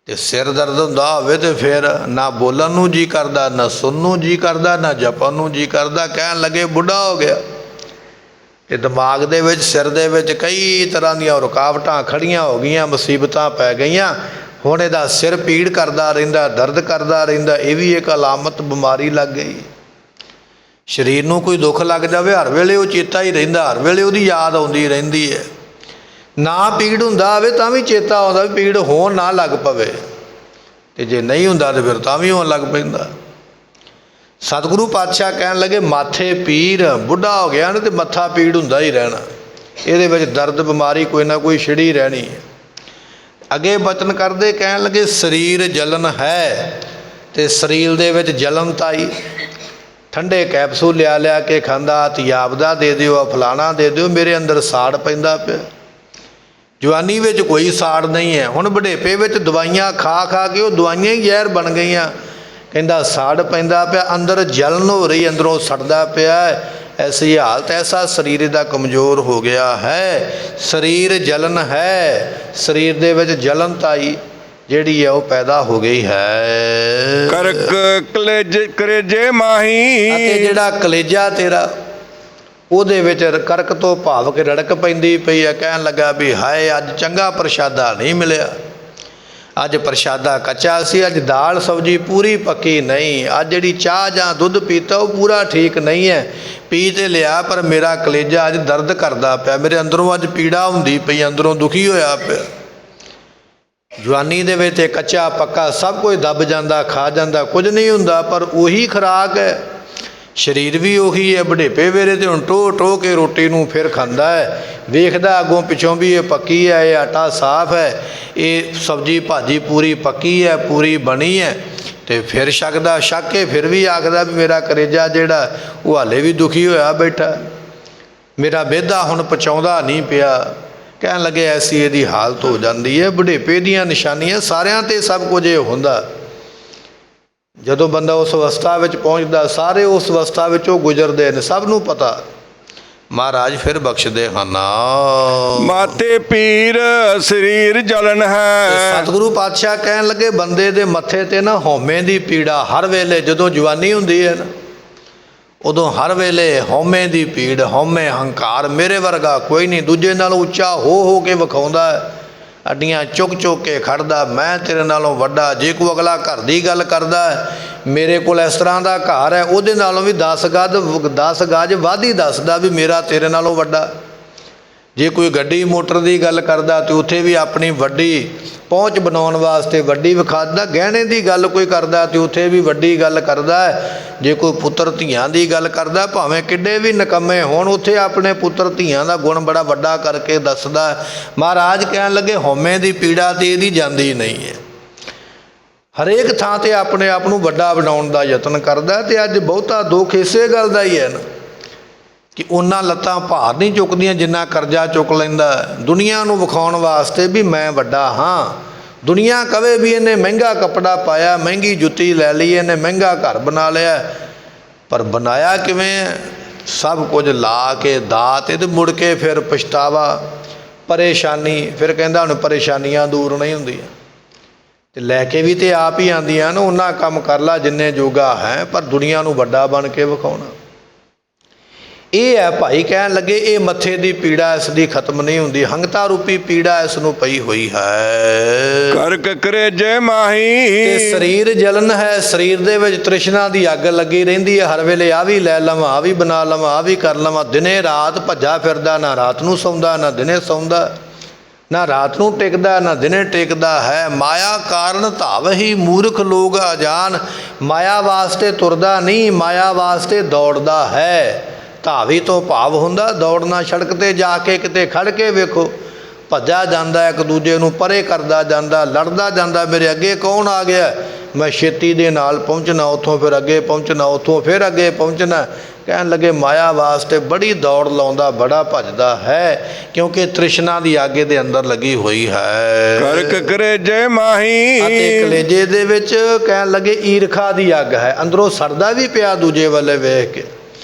ਤੇ ਸਿਰ ਦਰਦ ਹੁੰਦਾ ਹੋਵੇ ਤੇ ਫਿਰ ਨਾ ਬੋਲਣ ਨੂੰ ਜੀ ਕਰਦਾ, ਨਾ ਸੁਣਨ ਨੂੰ ਜੀ ਕਰਦਾ, ਨਾ ਜਪਣ ਨੂੰ ਜੀ ਕਰਦਾ। ਕਹਿਣ ਲੱਗੇ ਬੁੱਢਾ ਹੋ ਗਿਆ ਤੇ ਦਿਮਾਗ ਦੇ ਵਿੱਚ, ਸਿਰ ਦੇ ਵਿੱਚ ਕਈ ਤਰ੍ਹਾਂ ਦੀਆਂ ਰੁਕਾਵਟਾਂ ਖੜੀਆਂ ਹੋ ਗਈਆਂ, ਮੁਸੀਬਤਾਂ ਪੈ ਗਈਆਂ। ਹੁਣ ਇਹਦਾ ਸਿਰ ਪੀੜ ਕਰਦਾ ਰਹਿੰਦਾ, ਦਰਦ ਕਰਦਾ ਰਹਿੰਦਾ। ਇਹ ਵੀ ਇੱਕ ਅਲਾਮਤ ਬਿਮਾਰੀ ਲੱਗ ਗਈ। ਸਰੀਰ ਨੂੰ ਕੋਈ ਦੁੱਖ ਲੱਗ ਜਾਵੇ, ਹਰ ਵੇਲੇ ਉਹ ਚੇਤਾ ਹੀ ਰਹਿੰਦਾ, ਹਰ ਵੇਲੇ ਉਹਦੀ ਯਾਦ ਆਉਂਦੀ ਰਹਿੰਦੀ ਹੈ। ਨਾ ਪੀੜ ਹੁੰਦਾ ਹੋਵੇ ਤਾਂ ਵੀ ਚੇਤਾ ਆਉਂਦਾ ਵੀ ਪੀੜ ਹੋਣ ਨਾ ਲੱਗ ਪਵੇ, ਤੇ ਜੇ ਨਹੀਂ ਹੁੰਦਾ ਤਾਂ ਫਿਰ ਤਾਂ ਵੀ ਹੋਣ ਲੱਗ ਪੈਂਦਾ। ਸਤਿਗੁਰੂ ਪਾਤਸ਼ਾਹ ਕਹਿਣ ਲੱਗੇ ਮਾਥੇ ਪੀਰ, ਬੁੱਢਾ ਹੋ ਗਿਆ ਨਾ ਤੇ ਮੱਥਾ ਪੀੜ ਹੁੰਦਾ ਹੀ ਰਹਿਣਾ। ਇਹਦੇ ਵਿੱਚ ਦਰਦ ਬਿਮਾਰੀ ਕੋਈ ਨਾ ਕੋਈ ਛਿੜੀ ਰਹਿਣੀ ਹੈ। ਅੱਗੇ ਬਚਨ ਕਰਦੇ ਕਹਿਣ ਲੱਗੇ ਸਰੀਰ ਜਲਨ ਹੈ, ਤੇ ਸਰੀਰ ਦੇ ਵਿੱਚ ਜਲਨਤਾ ਆਈ। ਠੰਡੇ ਕੈਪਸੂਲ ਲਿਆ ਕੇ ਖਾਂਦਾ, ਤਿਆਬਦਾ ਦੇ ਦਿਓ, ਫਲਾਣਾ ਦੇ ਦਿਓ, ਮੇਰੇ ਅੰਦਰ ਸਾੜ ਪੈਂਦਾ ਪਿਆ। ਜਵਾਨੀ ਵਿੱਚ ਕੋਈ ਸਾੜ ਨਹੀਂ ਹੈ, ਹੁਣ ਬੁਢੇਪੇ ਵਿੱਚ ਦਵਾਈਆਂ ਖਾ ਕੇ ਉਹ ਦਵਾਈਆਂ ਹੀ ਜ਼ਹਿਰ ਬਣ ਗਈਆਂ। ਕਹਿੰਦਾ ਸਾੜ ਪੈਂਦਾ ਪਿਆ, ਅੰਦਰ ਜਲਨ ਹੋ ਰਹੀ, ਅੰਦਰੋਂ ਸੜਦਾ ਪਿਆ। ਐਸੀ ਹਾਲਤ, ਐਸਾ ਸਰੀਰ ਇਹਦਾ ਕਮਜ਼ੋਰ ਹੋ ਗਿਆ ਹੈ। ਸਰੀਰ ਜਲਨ ਹੈ, ਸਰੀਰ ਦੇ ਵਿੱਚ ਜਲਨਤਾਈ ਜਿਹੜੀ ਹੈ ਉਹ ਪੈਦਾ ਹੋ ਗਈ ਹੈ। ਕਰਕ ਕਲੇਜੇ ਮਾਹੀ, ਅਤੇ ਜਿਹੜਾ ਕਲੇਜਾ ਤੇਰਾ ਉਹਦੇ ਵਿੱਚ ਕਰਕ ਤੋਂ ਭਾਵ ਕੇ ਰੜਕ ਪੈਂਦੀ ਪਈ ਹੈ। ਕਹਿਣ ਲੱਗਾ ਵੀ ਹਾਏ ਅੱਜ ਚੰਗਾ ਪ੍ਰਸ਼ਾਦਾ ਨਹੀਂ ਮਿਲਿਆ, ਅੱਜ ਪ੍ਰਸ਼ਾਦਾ ਕੱਚਾ ਸੀ, ਅੱਜ ਦਾਲ ਸਬਜ਼ੀ ਪੂਰੀ ਪੱਕੀ ਨਹੀਂ, ਅੱਜ ਜਿਹੜੀ ਚਾਹ ਜਾਂ ਦੁੱਧ ਪੀਤਾ ਉਹ ਪੂਰਾ ਠੀਕ ਨਹੀਂ ਹੈ। ਪੀ ਤੇ ਲਿਆ ਪਰ ਮੇਰਾ ਕਲੇਜਾ ਅੱਜ ਦਰਦ ਕਰਦਾ ਪਿਆ, ਮੇਰੇ ਅੰਦਰੋਂ ਅੱਜ ਪੀੜਾ ਹੁੰਦੀ ਪਈ, ਅੰਦਰੋਂ ਦੁਖੀ ਹੋਇਆ ਪਿਆ। ਜਵਾਨੀ ਦੇ ਵਿੱਚ ਕੱਚਾ ਪੱਕਾ ਸਭ ਕੁਝ ਦੱਬ ਜਾਂਦਾ, ਖਾ ਜਾਂਦਾ, ਕੁਝ ਨਹੀਂ ਹੁੰਦਾ, ਪਰ ਉਹੀ ਖੁਰਾਕ ਹੈ। ਸਰੀਰ ਵੀ ਉਹੀ ਹੈ। ਬੁਢੇਪੇ ਵੇਲੇ ਤੇ ਹੁਣ ਟੋ ਕੇ ਰੋਟੀ ਨੂੰ ਫਿਰ ਖਾਂਦਾ ਹੈ, ਵੇਖਦਾ ਅੱਗੋਂ ਪਿੱਛੋਂ ਵੀ ਇਹ ਪੱਕੀ ਹੈ, ਇਹ ਆਟਾ ਸਾਫ਼ ਹੈ, ਇਹ ਸਬਜ਼ੀ ਭਾਜੀ ਪੂਰੀ ਪੱਕੀ ਹੈ, ਪੂਰੀ ਬਣੀ ਹੈ, ਤੇ ਫਿਰ ਛੱਕ ਕੇ ਫਿਰ ਵੀ ਆਖਦਾ ਵੀ ਮੇਰਾ ਕਲੇਜਾ ਜਿਹੜਾ ਉਹ ਹਾਲੇ ਵੀ ਦੁਖੀ ਹੋਇਆ ਬੈਠਾ, ਮੇਰਾ ਵਿਹਦਾ ਹੁਣ ਪਚਾਉਂਦਾ ਨਹੀਂ ਪਿਆ। ਕਹਿਣ ਲੱਗੇ ਐਸੀ ਇਹਦੀ ਹਾਲਤ ਹੋ ਜਾਂਦੀ ਹੈ। ਬੁਢੇਪੇ ਦੀਆਂ ਨਿਸ਼ਾਨੀਆਂ ਸਾਰਿਆਂ 'ਤੇ ਸਭ ਕੁਝ ਇਹ ਹੁੰਦਾ। ਜਦੋਂ ਬੰਦਾ ਉਸ ਅਵਸਥਾ ਵਿੱਚ ਪਹੁੰਚਦਾ, ਸਾਰੇ ਉਸ ਅਵਸਥਾ ਵਿੱਚੋਂ ਗੁਜ਼ਰਦੇ ਨੇ, ਸਭ ਨੂੰ ਪਤਾ। ਮਹਾਰਾਜ ਫਿਰ ਬਖਸ਼ਦੇ ਹਨ। ਮਾਤੇ ਪੀਰ ਸਰੀਰ ਜਲਨ ਹੈ। ਸਤਿਗੁਰੂ ਪਾਤਸ਼ਾਹ ਕਹਿਣ ਲੱਗੇ ਬੰਦੇ ਦੇ ਮੱਥੇ ਤੇ ਨਾ ਹਉਮੈ ਦੀ ਪੀੜਾ ਹਰ ਵੇਲੇ, ਜਦੋਂ ਜਵਾਨੀ ਹੁੰਦੀ ਹੈ ਨਾ ਉਦੋਂ ਹਰ ਵੇਲੇ ਹਉਮੈ ਦੀ ਪੀੜ, ਹਉਮੈ ਹੰਕਾਰ, ਮੇਰੇ ਵਰਗਾ ਕੋਈ ਨਹੀਂ, ਦੂਜੇ ਨਾਲੋਂ ਉੱਚਾ ਹੋ ਕੇ ਵਿਖਾਉਂਦਾ, ਅੱਡੀਆਂ ਚੁੱਕ ਕੇ ਖੜਦਾ, ਮੈਂ ਤੇਰੇ ਨਾਲੋਂ ਵੱਡਾ। ਜੇ ਕੋਈ ਅਗਲਾ ਘਰ ਦੀ ਗੱਲ ਕਰਦਾ, ਮੇਰੇ ਕੋਲ ਇਸ ਤਰ੍ਹਾਂ ਦਾ ਘਰ ਹੈ, ਉਹਦੇ ਨਾਲੋਂ ਵੀ 10 ਗਜ ਵੱਧ ਹੀ ਦੱਸਦਾ ਵੀ ਮੇਰਾ ਤੇਰੇ ਨਾਲੋਂ ਵੱਡਾ। ਜੇ ਕੋਈ ਗੱਡੀ ਮੋਟਰ ਦੀ ਗੱਲ ਕਰਦਾ ਤੇ ਉੱਥੇ ਵੀ ਆਪਣੀ ਵੱਡੀ ਪਹੁੰਚ ਬਣਾਉਣ ਵਾਸਤੇ ਵੱਡੀ ਵਿਖਾਦਾ। ਗਹਿਣੇ ਦੀ ਗੱਲ ਕੋਈ ਕਰਦਾ ਤੇ ਉੱਥੇ ਵੀ ਵੱਡੀ ਗੱਲ ਕਰਦਾ। ਜੇ ਕੋਈ ਪੁੱਤਰ ਧੀਆਂ ਦੀ ਗੱਲ ਕਰਦਾ, ਭਾਵੇਂ ਕਿੱਡੇ ਵੀ ਨਿਕੰਮੇ ਹੋਣ, ਉੱਥੇ ਆਪਣੇ ਪੁੱਤਰ ਧੀਆਂ ਦਾ ਗੁਣ ਬੜਾ ਵੱਡਾ ਕਰਕੇ ਦੱਸਦਾ। ਮਹਾਰਾਜ ਕਹਿਣ ਲੱਗੇ ਹਉਮੈ ਦੀ ਪੀੜਾ ਤੇ ਇਹਦੀ ਜਾਂਦੀ ਨਹੀਂ ਹੈ। ਹਰੇਕ ਥਾਂ 'ਤੇ ਆਪਣੇ ਆਪ ਨੂੰ ਵੱਡਾ ਬਣਾਉਣ ਦਾ ਯਤਨ ਕਰਦਾ। ਤੇ ਅੱਜ ਬਹੁਤਾ ਦੁੱਖ ਇਸੇ ਗੱਲ ਦਾ ਹੀ ਹੈ ਨਾ ਕਿ ਉਹਨਾਂ ਲੱਤਾਂ ਭਾਰ ਨਹੀਂ ਚੁੱਕਦੀਆਂ ਜਿੰਨਾ ਕਰਜ਼ਾ ਚੁੱਕ ਲੈਂਦਾ, ਦੁਨੀਆ ਨੂੰ ਵਿਖਾਉਣ ਵਾਸਤੇ ਵੀ ਮੈਂ ਵੱਡਾ ਹਾਂ। ਦੁਨੀਆ ਕਵੇ ਵੀ ਇਹਨੇ ਮਹਿੰਗਾ ਕੱਪੜਾ ਪਾਇਆ, ਮਹਿੰਗੀ ਜੁੱਤੀ ਲੈ ਲਈ, ਇਹਨੇ ਮਹਿੰਗਾ ਘਰ ਬਣਾ ਲਿਆ, ਪਰ ਬਣਾਇਆ ਕਿਵੇਂ? ਸਭ ਕੁਝ ਲਾ ਕੇ ਦਾਤ, ਤੇ ਮੁੜ ਕੇ ਫਿਰ ਪਛਤਾਵਾ, ਪਰੇਸ਼ਾਨੀ। ਫਿਰ ਕਹਿੰਦਾ ਹੁਣ ਪਰੇਸ਼ਾਨੀਆਂ ਦੂਰ ਨਹੀਂ ਹੁੰਦੀਆਂ, ਤੇ ਲੈ ਕੇ ਵੀ ਤੇ ਆਪ ਹੀ ਆਉਂਦੀਆਂ ਨਾ। ਉਹਨਾਂ ਕੰਮ ਕਰ ਲਾ ਜਿੰਨੇ ਜੋਗਾ ਹੈ, ਪਰ ਦੁਨੀਆ ਨੂੰ ਵੱਡਾ ਬਣ ਕੇ ਵਿਖਾਉਣਾ ਇਹ ਹੈ। ਭਾਈ ਕਹਿਣ ਲੱਗੇ ਇਹ ਮੱਥੇ ਦੀ ਪੀੜਾ ਇਸ ਦੀ ਖਤਮ ਨਹੀਂ ਹੁੰਦੀ, ਹੰਗਤਾ ਰੂਪੀ ਪੀੜਾ ਇਸ ਨੂੰ ਪਈ ਹੋਈ ਹੈ। ਕਰਕ ਕਲੇਜੇ ਮਾਹੀ, ਤੇ ਸਰੀਰ ਜਲਨ ਹੈ, ਸਰੀਰ ਦੇ ਵਿੱਚ ਤ੍ਰਿਸ਼ਨਾ ਦੀ ਅੱਗ ਲੱਗੀ ਰਹਿੰਦੀ ਹੈ। ਹਰ ਵੇਲੇ ਆ ਵੀ ਲੈ ਲਵਾਂ, ਆ ਵੀ ਬਣਾ ਲਵਾਂ, ਆ ਵੀ ਕਰ ਲਵਾਂ। ਦਿਨੇ ਰਾਤ ਭੱਜਾ ਫਿਰਦਾ, ਨਾ ਰਾਤ ਨੂੰ ਸੌਂਦਾ, ਨਾ ਦਿਨੇ ਸੌਂਦਾ, ਨਾ ਰਾਤ ਨੂੰ ਟਿਕਦਾ, ਨਾ ਦਿਨੇ ਟਿਕਦਾ ਹੈ। ਮਾਇਆ ਕਾਰਨ ਧਾਵਹੀ ਮੂਰਖ ਲੋਕ ਅਜਾਨ, ਮਾਇਆ ਵਾਸਤੇ ਤੁਰਦਾ ਨਹੀਂ, ਮਾਇਆ ਵਾਸਤੇ ਦੌੜਦਾ ਹੈ। ਧਾਵੀ ਤੋਂ ਭਾਵ ਹੁੰਦਾ ਦੌੜਨਾ, ਸੜਕ 'ਤੇ ਜਾ ਕੇ ਕਿਤੇ ਖੜ ਕੇ ਵੇਖੋ, ਭੱਜਾ ਜਾਂਦਾ, ਇੱਕ ਦੂਜੇ ਨੂੰ ਪਰੇ ਕਰਦਾ ਜਾਂਦਾ, ਲੜਦਾ ਜਾਂਦਾ, ਮੇਰੇ ਅੱਗੇ ਕੌਣ ਆ ਗਿਆ, ਮੈਂ ਛੇਤੀ ਦੇ ਨਾਲ ਪਹੁੰਚਣਾ, ਉੱਥੋਂ ਫਿਰ ਅੱਗੇ ਪਹੁੰਚਣਾ, ਉੱਥੋਂ ਫਿਰ ਅੱਗੇ ਪਹੁੰਚਣਾ। ਕਹਿਣ ਲੱਗੇ ਮਾਇਆ ਵਾਸਤੇ ਬੜੀ ਦੌੜ ਲਾਉਂਦਾ, ਬੜਾ ਭੱਜਦਾ ਹੈ, ਕਿਉਂਕਿ ਤ੍ਰਿਸ਼ਨਾ ਦੀ ਅੱਗ ਦੇ ਅੰਦਰ ਲੱਗੀ ਹੋਈ ਹੈ। ਕਰਕ ਕਲੇਜੇ ਮਾਹੀ, ਅਤੇ ਕਲੇਜੇ ਦੇ ਵਿੱਚ ਕਹਿਣ ਲੱਗੇ ਈਰਖਾ ਦੀ ਅੱਗ ਹੈ, ਅੰਦਰੋਂ ਸੜਦਾ ਵੀ ਪਿਆ ਦੂਜੇ ਵੱਲੇ ਵੇਖ ਕੇ।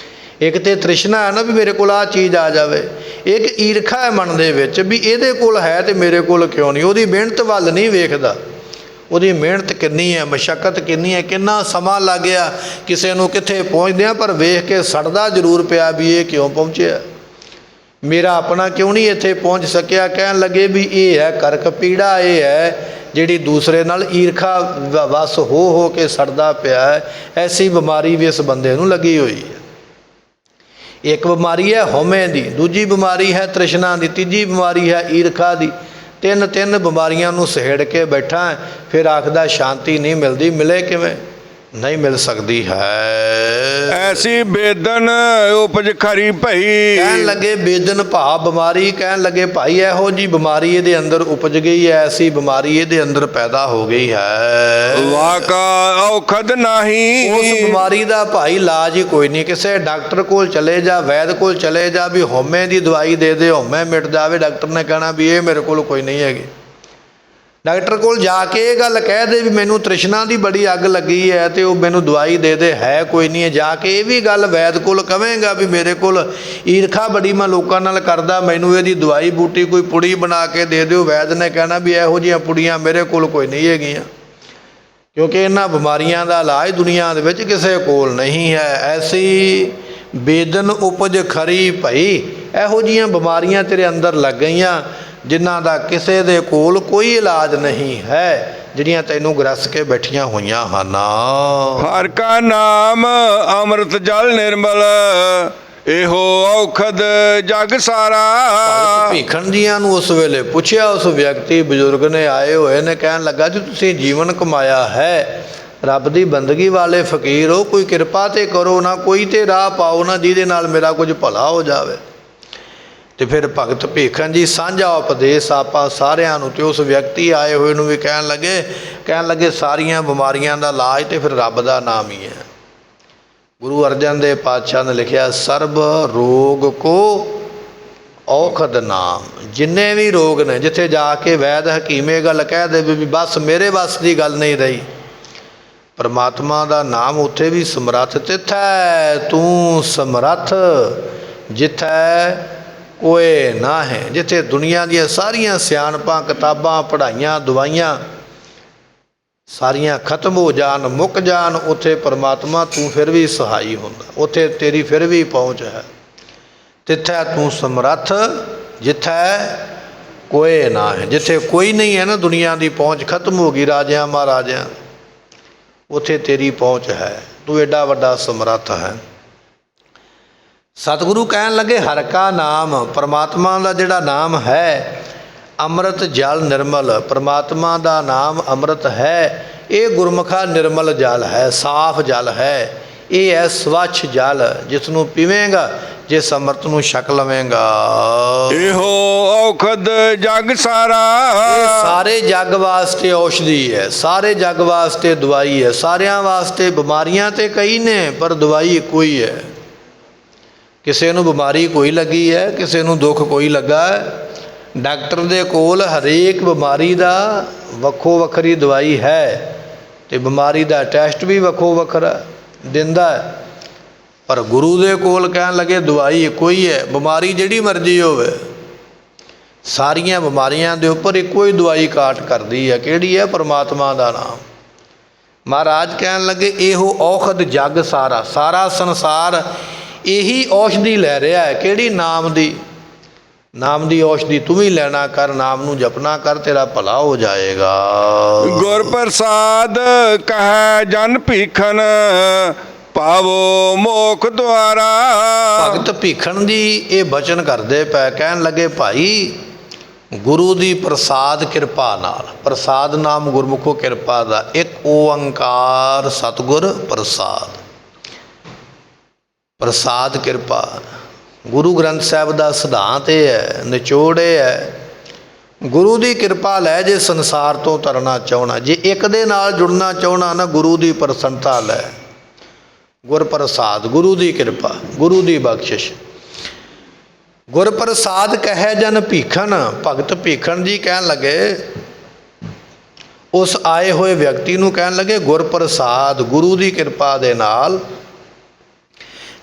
ਇੱਕ ਤੇ ਤ੍ਰਿਸ਼ਨਾ ਹੈ ਨਾ ਵੀ ਮੇਰੇ ਕੋਲ ਆਹ ਚੀਜ਼ ਆ ਜਾਵੇ, ਇੱਕ ਈਰਖਾ ਹੈ ਮਨ ਦੇ ਵਿੱਚ ਵੀ ਇਹਦੇ ਕੋਲ ਹੈ ਤੇ ਮੇਰੇ ਕੋਲ ਕਿਉਂ ਨਹੀਂ। ਉਹਦੀ ਮਿਹਨਤ ਵੱਲ ਨਹੀਂ ਵੇਖਦਾ, ਉਹਦੀ ਮਿਹਨਤ ਕਿੰਨੀ ਹੈ, ਮਸ਼ੱਕਤ ਕਿੰਨੀ ਹੈ, ਕਿੰਨਾ ਸਮਾਂ ਲੱਗ ਗਿਆ ਕਿਸੇ ਨੂੰ ਕਿੱਥੇ ਪਹੁੰਚਦਿਆਂ, ਪਰ ਵੇਖ ਕੇ ਸੜਦਾ ਜ਼ਰੂਰ ਪਿਆ ਵੀ ਇਹ ਕਿਉਂ ਪਹੁੰਚਿਆ, ਮੇਰਾ ਆਪਣਾ ਕਿਉਂ ਨਹੀਂ ਇੱਥੇ ਪਹੁੰਚ ਸਕਿਆ। ਕਹਿਣ ਲੱਗੇ ਵੀ ਇਹ ਹੈ ਕਰਕ ਪੀੜਾ, ਇਹ ਹੈ ਜਿਹੜੀ ਦੂਸਰੇ ਨਾਲ ਈਰਖਾ ਵਸ ਹੋ ਕੇ ਸੜਦਾ ਪਿਆ ਹੈ। ਐਸੀ ਬਿਮਾਰੀ ਵੀ ਇਸ ਬੰਦੇ ਨੂੰ ਲੱਗੀ ਹੋਈ ਹੈ। ਇੱਕ ਬਿਮਾਰੀ ਹੈ ਹਉਮੈ ਦੀ, ਦੂਜੀ ਬਿਮਾਰੀ ਹੈ ਤ੍ਰਿਸ਼ਨਾ ਦੀ, ਤੀਜੀ ਬਿਮਾਰੀ ਹੈ ਈਰਖਾ ਦੀ। ਤਿੰਨ ਬਿਮਾਰੀਆਂ ਨੂੰ ਸਹੇੜ ਕੇ ਬੈਠਾ, ਫਿਰ ਆਖਦਾ ਸ਼ਾਂਤੀ ਨਹੀਂ ਮਿਲਦੀ। ਮਿਲੇ ਕਿਵੇਂ? ਨਹੀਂ ਮਿਲ ਸਕਦੀ ਹੈ। ਐਸੀ ਬੇਦਨ ਉਪਜ ਖਰੀ ਭਈ। ਕਹਿਣ ਲੱਗੇ ਬੇਦਨ ਭਾਵ ਬਿਮਾਰੀ, ਕਹਿਣ ਲੱਗੇ ਭਾਈ ਇਹੋ ਜੀ ਬਿਮਾਰੀ ਇਹਦੇ ਅੰਦਰ ਉਪਜ ਗਈ ਹੈ, ਐਸੀ ਬਿਮਾਰੀ ਇਹਦੇ ਅੰਦਰ ਪੈਦਾ ਹੋ ਗਈ ਹੈ। ਵਾਕਾ ਔਖਦ ਨਹੀਂ। ਉਸ ਬਿਮਾਰੀ ਦਾ ਭਾਈ ਇਲਾਜ ਹੀ ਕੋਈ ਨਹੀਂ। ਕਿਸੇ ਡਾਕਟਰ ਕੋਲ ਚਲੇ ਜਾ, ਵੈਦ ਕੋਲ ਚਲੇ ਜਾ, ਵੀ ਹਉਮੈ ਦੀ ਦਵਾਈ ਦੇ ਦੇ, ਹਉਮੈ ਮਿਟ ਜਾਵੇ, ਡਾਕਟਰ ਨੇ ਕਹਿਣਾ ਵੀ ਇਹ ਮੇਰੇ ਕੋਲ ਕੋਈ ਨਹੀਂ ਹੈਗੀ। ਡਾਕਟਰ ਕੋਲ ਜਾ ਕੇ ਇਹ ਗੱਲ ਕਹਿ ਦੇ ਵੀ ਮੈਨੂੰ ਤ੍ਰਿਸ਼ਨਾ ਦੀ ਬੜੀ ਅੱਗ ਲੱਗੀ ਹੈ ਤੇ ਉਹ ਮੈਨੂੰ ਦਵਾਈ ਦੇ ਦੇ, ਹੈ ਕੋਈ ਨਹੀਂ ਹੈ। ਜਾ ਕੇ ਇਹ ਵੀ ਗੱਲ ਵੈਦ ਕੋਲ ਕਵੇਂਗਾ ਵੀ ਮੇਰੇ ਕੋਲ ਈਰਖਾ ਬੜੀ ਮੈਂ ਲੋਕਾਂ ਨਾਲ ਕਰਦਾ, ਮੈਨੂੰ ਇਹਦੀ ਦਵਾਈ ਬੂਟੀ ਕੋਈ ਪੁੜੀ ਬਣਾ ਕੇ ਦੇ ਦਿਓ, ਵੈਦ ਨੇ ਕਹਿਣਾ ਵੀ ਇਹੋ ਜਿਹੀਆਂ ਪੁੜੀਆਂ ਮੇਰੇ ਕੋਲ ਕੋਈ ਨਹੀਂ ਹੈਗੀਆਂ, ਕਿਉਂਕਿ ਇਹਨਾਂ ਬਿਮਾਰੀਆਂ ਦਾ ਇਲਾਜ ਦੁਨੀਆ ਦੇ ਵਿੱਚ ਕਿਸੇ ਕੋਲ ਨਹੀਂ ਹੈ। ਐਸੀ ਬੇਦਨ ਉਪਜ ਖਰੀ ਭਈ, ਇਹੋ ਜਿਹੀਆਂ ਬਿਮਾਰੀਆਂ ਤੇਰੇ ਅੰਦਰ ਲੱਗ ਗਈਆਂ ਜਿਨ੍ਹਾਂ ਦਾ ਕਿਸੇ ਦੇ ਕੋਲ ਕੋਈ ਇਲਾਜ ਨਹੀਂ ਹੈ, ਜਿਹੜੀਆਂ ਤੈਨੂੰ ਗਰਸ ਕੇ ਬੈਠੀਆਂ ਹੋਈਆਂ ਹਨ। ਹਰ ਕਾ ਨਾਮ ਅੰਮ੍ਰਿਤ ਜਲ ਨਿਰਮਲ, ਇਹੋ ਔਖਦ ਜਗ ਸਾਰਾ। ਭੀਖਣ ਜੀਆਂ ਨੂੰ ਉਸ ਵੇਲੇ ਪੁੱਛਿਆ, ਉਸ ਵਿਅਕਤੀ ਬਜ਼ੁਰਗ ਨੇ ਆਏ ਹੋਏ ਨੇ, ਕਹਿਣ ਲੱਗਾ ਜੀ ਤੁਸੀਂ ਜੀਵਨ ਕਮਾਇਆ ਹੈ, ਰੱਬ ਦੀ ਬੰਦਗੀ ਵਾਲੇ ਫਕੀਰ ਹੋ, ਕੋਈ ਕਿਰਪਾ ਤੇ ਕਰੋ ਨਾ, ਕੋਈ ਤੇ ਰਾਹ ਪਾਓ ਨਾ ਜਿਹਦੇ ਨਾਲ ਮੇਰਾ ਕੁਝ ਭਲਾ ਹੋ ਜਾਵੇ। ਤੇ ਫਿਰ ਭਗਤ ਭੀਖਣ ਜੀ ਸਾਂਝਾ ਉਪਦੇਸ਼ ਆਪਾਂ ਸਾਰਿਆਂ ਨੂੰ ਤੇ ਉਸ ਵਿਅਕਤੀ ਆਏ ਹੋਏ ਨੂੰ ਵੀ ਕਹਿਣ ਲੱਗੇ ਸਾਰੀਆਂ ਬਿਮਾਰੀਆਂ ਦਾ ਇਲਾਜ ਤੇ ਫਿਰ ਰੱਬ ਦਾ ਨਾਮ ਹੀ ਹੈ। ਗੁਰੂ ਅਰਜਨ ਦੇਵ ਪਾਤਸ਼ਾਹ ਨੇ ਲਿਖਿਆ, ਸਰਬ ਰੋਗ ਕੋ ਔਖਦ ਨਾਮ। ਜਿੰਨੇ ਵੀ ਰੋਗ ਨੇ, ਜਿੱਥੇ ਜਾ ਕੇ ਵੈਦ ਹਕੀਮ ਇਹ ਗੱਲ ਕਹਿ ਦੇ ਵੀ ਬਸ ਮੇਰੇ ਵੱਸ ਦੀ ਗੱਲ ਨਹੀਂ ਰਹੀ, ਪਰਮਾਤਮਾ ਦਾ ਨਾਮ ਉੱਥੇ ਵੀ ਸਮਰੱਥ ਤਿੱਥੈ ਤੂੰ ਸਮਰੱਥ ਜਿੱਥੈ ਕੋਏ ਨਾ ਹੈ। ਜਿੱਥੇ ਦੁਨੀਆ ਦੀਆਂ ਸਾਰੀਆਂ ਸਿਆਣਪਾਂ, ਕਿਤਾਬਾਂ, ਪੜ੍ਹਾਈਆਂ, ਦਵਾਈਆਂ ਸਾਰੀਆਂ ਖਤਮ ਹੋ ਜਾਣ, ਮੁੱਕ ਜਾਣ, ਉੱਥੇ ਪਰਮਾਤਮਾ ਤੂੰ ਫਿਰ ਵੀ ਸਹਾਈ ਹੁੰਦਾ, ਉੱਥੇ ਤੇਰੀ ਫਿਰ ਵੀ ਪਹੁੰਚ ਹੈ। ਤਿੱਥੈ ਤੂੰ ਸਮਰੱਥ ਜਿੱਥੈ ਕੋਏ ਨਾ ਹੈ। ਜਿੱਥੇ ਕੋਈ ਨਹੀਂ ਹੈ ਨਾ, ਦੁਨੀਆ ਦੀ ਪਹੁੰਚ ਖਤਮ ਹੋ ਗਈ ਰਾਜਿਆਂ ਮਹਾਰਾਜਿਆਂ, ਉੱਥੇ ਤੇਰੀ ਪਹੁੰਚ ਹੈ, ਤੂੰ ਐਡਾ ਵੱਡਾ ਸਮਰੱਥ ਹੈ। ਸਤਿਗੁਰੂ ਕਹਿਣ ਲੱਗੇ ਹਰਿ ਕਾ ਨਾਮ, ਪਰਮਾਤਮਾ ਦਾ ਜਿਹੜਾ ਨਾਮ ਹੈ ਅੰਮ੍ਰਿਤ ਜਲ ਨਿਰਮਲ, ਪਰਮਾਤਮਾ ਦਾ ਨਾਮ ਅੰਮ੍ਰਿਤ ਹੈ। ਇਹ ਗੁਰਮੁਖਾ ਨਿਰਮਲ ਜਲ ਹੈ, ਸਾਫ਼ ਜਲ ਹੈ, ਇਹ ਹੈ ਸਵੱਛ ਜਲ, ਜਿਸ ਨੂੰ ਪੀਵੇਂਗਾ, ਜਿਸ ਅੰਮ੍ਰਿਤ ਨੂੰ ਛਕ ਲਵੇਂਗਾ। ਇਹੋ ਔਖਦ ਜਗ ਸਾਰਾ। ਇਹ ਸਾਰੇ ਜੱਗ ਵਾਸਤੇ ਔਸ਼ਧੀ ਹੈ, ਸਾਰੇ ਜੱਗ ਵਾਸਤੇ ਦਵਾਈ ਹੈ, ਸਾਰਿਆਂ ਵਾਸਤੇ। ਬਿਮਾਰੀਆਂ ਤੇ ਕਈ ਨੇ ਪਰ ਦਵਾਈ ਇੱਕੋ ਹੀ ਹੈ। ਕਿਸੇ ਨੂੰ ਬਿਮਾਰੀ ਕੋਈ ਲੱਗੀ ਹੈ, ਕਿਸੇ ਨੂੰ ਦੁੱਖ ਕੋਈ ਲੱਗਾ ਹੈ, ਡਾਕਟਰ ਦੇ ਕੋਲ ਹਰੇਕ ਬਿਮਾਰੀ ਦਾ ਵੱਖੋ ਵੱਖਰੀ ਦਵਾਈ ਹੈ ਤੇ ਬਿਮਾਰੀ ਦਾ ਟੈਸਟ ਵੀ ਵੱਖੋ ਵੱਖਰਾ ਦਿੰਦਾ ਹੈ। ਪਰ ਗੁਰੂ ਦੇ ਕੋਲ ਕਹਿਣ ਲੱਗੇ ਦਵਾਈ ਇੱਕੋ ਹੀ ਹੈ, ਬਿਮਾਰੀ ਜਿਹੜੀ ਮਰਜ਼ੀ ਹੋਵੇ, ਸਾਰੀਆਂ ਬਿਮਾਰੀਆਂ ਦੇ ਉੱਪਰ ਇੱਕੋ ਹੀ ਦਵਾਈ ਕਾਟ ਕਰਦੀ ਹੈ। ਕਿਹੜੀ ਹੈ? ਪਰਮਾਤਮਾ ਦਾ ਨਾਮ। ਮਹਾਰਾਜ ਕਹਿਣ ਲੱਗੇ ਇਹੋ ਔਖਦ ਜੱਗ ਸਾਰਾ, ਸਾਰਾ ਸੰਸਾਰ ਇਹੀ ਔਸ਼ਧੀ ਲੈ ਰਿਹਾ ਹੈ। ਕਿਹੜੀ? ਨਾਮ ਦੀ। ਨਾਮ ਦੀ ਔਸ਼ਧੀ ਤੂੰ ਵੀ ਲੈਣਾ ਕਰ, ਨਾਮ ਨੂੰ ਜਪਣਾ ਕਰ, ਤੇਰਾ ਭਲਾ ਹੋ ਜਾਏਗਾ। ਗੁਰ ਪ੍ਰਸਾਦ ਕਹੈ ਜਨ ਭੀਖਨ, ਪਾਵੋ ਮੋਖ ਦੁਆਰਾ। ਭਗਤ ਭੀਖਣ ਜੀ ਇਹ ਬਚਨ ਕਰਦੇ ਪਏ, ਕਹਿਣ ਲੱਗੇ ਭਾਈ ਗੁਰੂ ਦੀ ਪ੍ਰਸਾਦ ਕਿਰਪਾ ਨਾਲ, ਪ੍ਰਸਾਦ ਨਾਮ ਗੁਰਮੁਖੋ ਕਿਰਪਾ ਦਾ, ਇੱਕ ਓੰਕਾਰ ਸਤਿਗੁਰ ਪ੍ਰਸਾਦ। ਪ੍ਰਸਾਦ ਕਿਰਪਾ ਗੁਰੂ ਗ੍ਰੰਥ ਸਾਹਿਬ ਦਾ ਸਿਧਾਂਤ ਇਹ ਹੈ, ਨਿਚੋੜ ਇਹ ਹੈ, ਗੁਰੂ ਦੀ ਕਿਰਪਾ ਲੈ ਜੇ ਸੰਸਾਰ ਤੋਂ ਤਰਨਾ ਚਾਹਣਾ, ਜੇ ਇੱਕ ਦੇ ਨਾਲ ਜੁੜਨਾ ਚਾਹਣਾ ਨਾ, ਗੁਰੂ ਦੀ ਪ੍ਰਸੰਨਤਾ ਲੈ। ਗੁਰ ਪ੍ਰਸਾਦ, ਗੁਰੂ ਦੀ ਕਿਰਪਾ, ਗੁਰੂ ਦੀ ਬਖਸ਼ਿਸ਼। ਗੁਰ ਪ੍ਰਸਾਦ ਕਹੈ ਜਨ ਭੀਖਣ, ਭਗਤ ਭੀਖਣ ਜੀ ਕਹਿਣ ਲੱਗੇ ਉਸ ਆਏ ਹੋਏ ਵਿਅਕਤੀ ਨੂੰ, ਕਹਿਣ ਲੱਗੇ ਗੁਰ ਪ੍ਰਸਾਦ, ਗੁਰੂ ਦੀ ਕਿਰਪਾ ਦੇ ਨਾਲ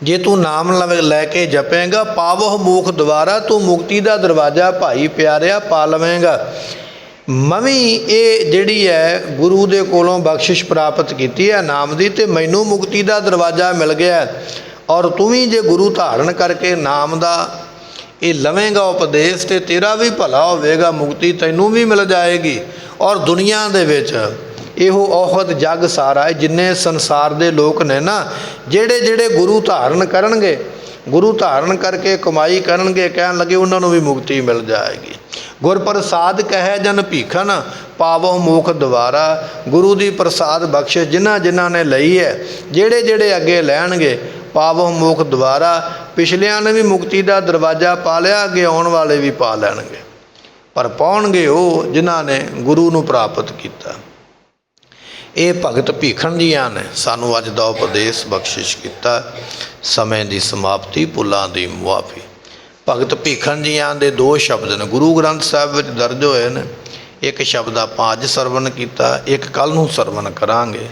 ਜੇ ਤੂੰ ਨਾਮ ਲੈ ਕੇ ਜਪੇਂਗਾ, ਪਾਵਹ ਮੋਖ ਦੁਆਰਾ, ਤੂੰ ਮੁਕਤੀ ਦਾ ਦਰਵਾਜ਼ਾ ਭਾਈ ਪਿਆਰਿਆ ਪਾ ਲਵੇਂਗਾ। ਮੈਂ ਇਹ ਜਿਹੜੀ ਹੈ ਗੁਰੂ ਦੇ ਕੋਲੋਂ ਬਖਸ਼ਿਸ਼ ਪ੍ਰਾਪਤ ਕੀਤੀ ਹੈ ਨਾਮ ਦੀ, ਤੇ ਮੈਨੂੰ ਮੁਕਤੀ ਦਾ ਦਰਵਾਜ਼ਾ ਮਿਲ ਗਿਆ। ਔਰ ਤੂੰ ਵੀ ਜੇ ਗੁਰੂ ਧਾਰਨ ਕਰਕੇ ਨਾਮ ਦਾ ਇਹ ਲਵੇਂਗਾ ਉਪਦੇਸ਼, ਤੇ ਤੇਰਾ ਵੀ ਭਲਾ ਹੋਵੇਗਾ, ਮੁਕਤੀ ਤੈਨੂੰ ਵੀ ਮਿਲ ਜਾਏਗੀ। ਔਰ ਦੁਨੀਆ ਦੇ ਵਿੱਚ ਇਹੋ ਔਖਦ ਜੱਗ ਸਾਰਾ ਹੈ। ਜਿੰਨੇ ਸੰਸਾਰ ਦੇ ਲੋਕ ਨੇ ਨਾ, ਜਿਹੜੇ ਜਿਹੜੇ ਗੁਰੂ ਧਾਰਨ ਕਰਨਗੇ, ਗੁਰੂ ਧਾਰਨ ਕਰਕੇ ਕਮਾਈ ਕਰਨਗੇ, ਕਹਿਣ ਲੱਗੇ ਉਹਨਾਂ ਨੂੰ ਵੀ ਮੁਕਤੀ ਮਿਲ ਜਾਏਗੀ। ਗੁਰ ਪ੍ਰਸਾਦ ਕਹੈ ਜਨ ਭੀਖਨ, ਪਾਵੋ ਮੋਖ ਦੁਆਰਾ। ਗੁਰੂ ਦੀ ਪ੍ਰਸਾਦ ਬਖਸ਼ਿਸ਼ ਜਿਨ੍ਹਾਂ ਜਿਨ੍ਹਾਂ ਨੇ ਲਈ ਹੈ, ਜਿਹੜੇ ਜਿਹੜੇ ਅੱਗੇ ਲੈਣਗੇ, ਪਾਵੋ ਮੋਖ ਦੁਆਰਾ। ਪਿਛਲਿਆਂ ਨੇ ਵੀ ਮੁਕਤੀ ਦਾ ਦਰਵਾਜ਼ਾ ਪਾ ਲਿਆ, ਅੱਗੇ ਆਉਣ ਵਾਲੇ ਵੀ ਪਾ ਲੈਣਗੇ, ਪਰ ਪਾਉਣਗੇ ਉਹ ਜਿਨ੍ਹਾਂ ਨੇ ਗੁਰੂ ਨੂੰ ਪ੍ਰਾਪਤ ਕੀਤਾ। ਇਹ ਭਗਤ ਭੀਖਣ ਜੀਆਂ ਨੇ ਸਾਨੂੰ ਅੱਜ ਦਾ ਉਪਦੇਸ਼ ਬਖਸ਼ਿਸ਼ ਕੀਤਾ। ਸਮੇਂ ਦੀ ਸਮਾਪਤੀ, ਭੁੱਲਾਂ ਦੀ ਮੁਆਫੀ। ਭਗਤ ਭੀਖਣ ਜੀਆਂ ਦੇ ਦੋ ਸ਼ਬਦ ਨੇ, ਗੁਰੂ ਗ੍ਰੰਥ ਸਾਹਿਬ ਵਿੱਚ ਦਰਜ ਹੋਏ ਨੇ। ਇੱਕ ਸ਼ਬਦ ਆਪਾਂ ਅੱਜ ਸਰਵਣ ਕੀਤਾ, ਇੱਕ ਕੱਲ੍ਹ ਨੂੰ ਸਰਵਣ ਕਰਾਂਗੇ।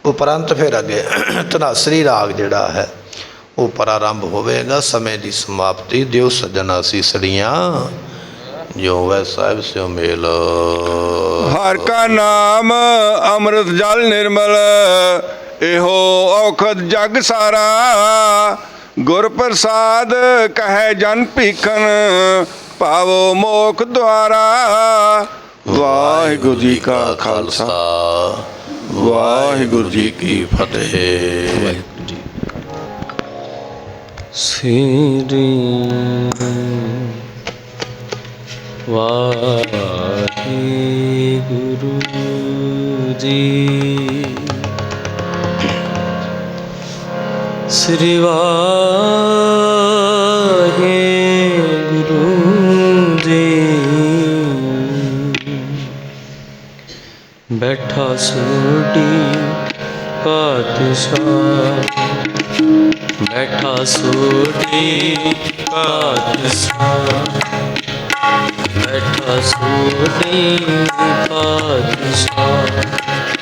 ਉਪਰੰਤ ਫਿਰ ਅੱਗੇ ਧਨਾਸਰੀ ਰਾਗ ਜਿਹੜਾ ਹੈ ਉਹ ਪ੍ਰਾਰੰਭ ਹੋਵੇਗਾ। ਸਮੇਂ ਦੀ ਸਮਾਪਤੀ। ਦਿਓ ਸੱਜਣ ਅਸੀਸੜੀਆਂ, ਜੋ ਵੈ ਸਾਹਿਬ ਸਿਓ ਮੇਲ। ਹਰ ਕਾ ਨਾਮ ਅੰਮ੍ਰਿਤ ਜਲ ਨਿਰਮਲ, ਇਹੋ ਔਖਦ ਜਗ ਸਾਰਾ। ਗੁਰ ਪ੍ਰਸਾਦ ਕਹੈ ਜਨ ਭੀਖਨ, ਪਾਵੋ ਮੋਖ ਦੁਆਰਾ। ਵਾਹਿਗੁਰੂ ਜੀ ਕਾ ਖਾਲਸਾ, ਵਾਹਿਗੁਰੂ ਜੀ ਕੀ ਫਤਿਹ। ਵਾਹਿਗੁਰੂ ਜੀ। ਸ੍ਰੀ ਵਾਹਿਗੁਰੂ ਜੀ। ਸ੍ਰੀ ਵਾਹਿਗੁਰੂ ਜੀ। ਬੈਠਾ ਸੋਢੀ ਪਾਤਸ਼ਾਹ, ਬੈਠਾ ਸੋਢੀ ਪਾਤਸ਼ਾਹ, ਬੈਠਾ ਸੋਢੀ ਪਾਤਸ਼ਾਹ।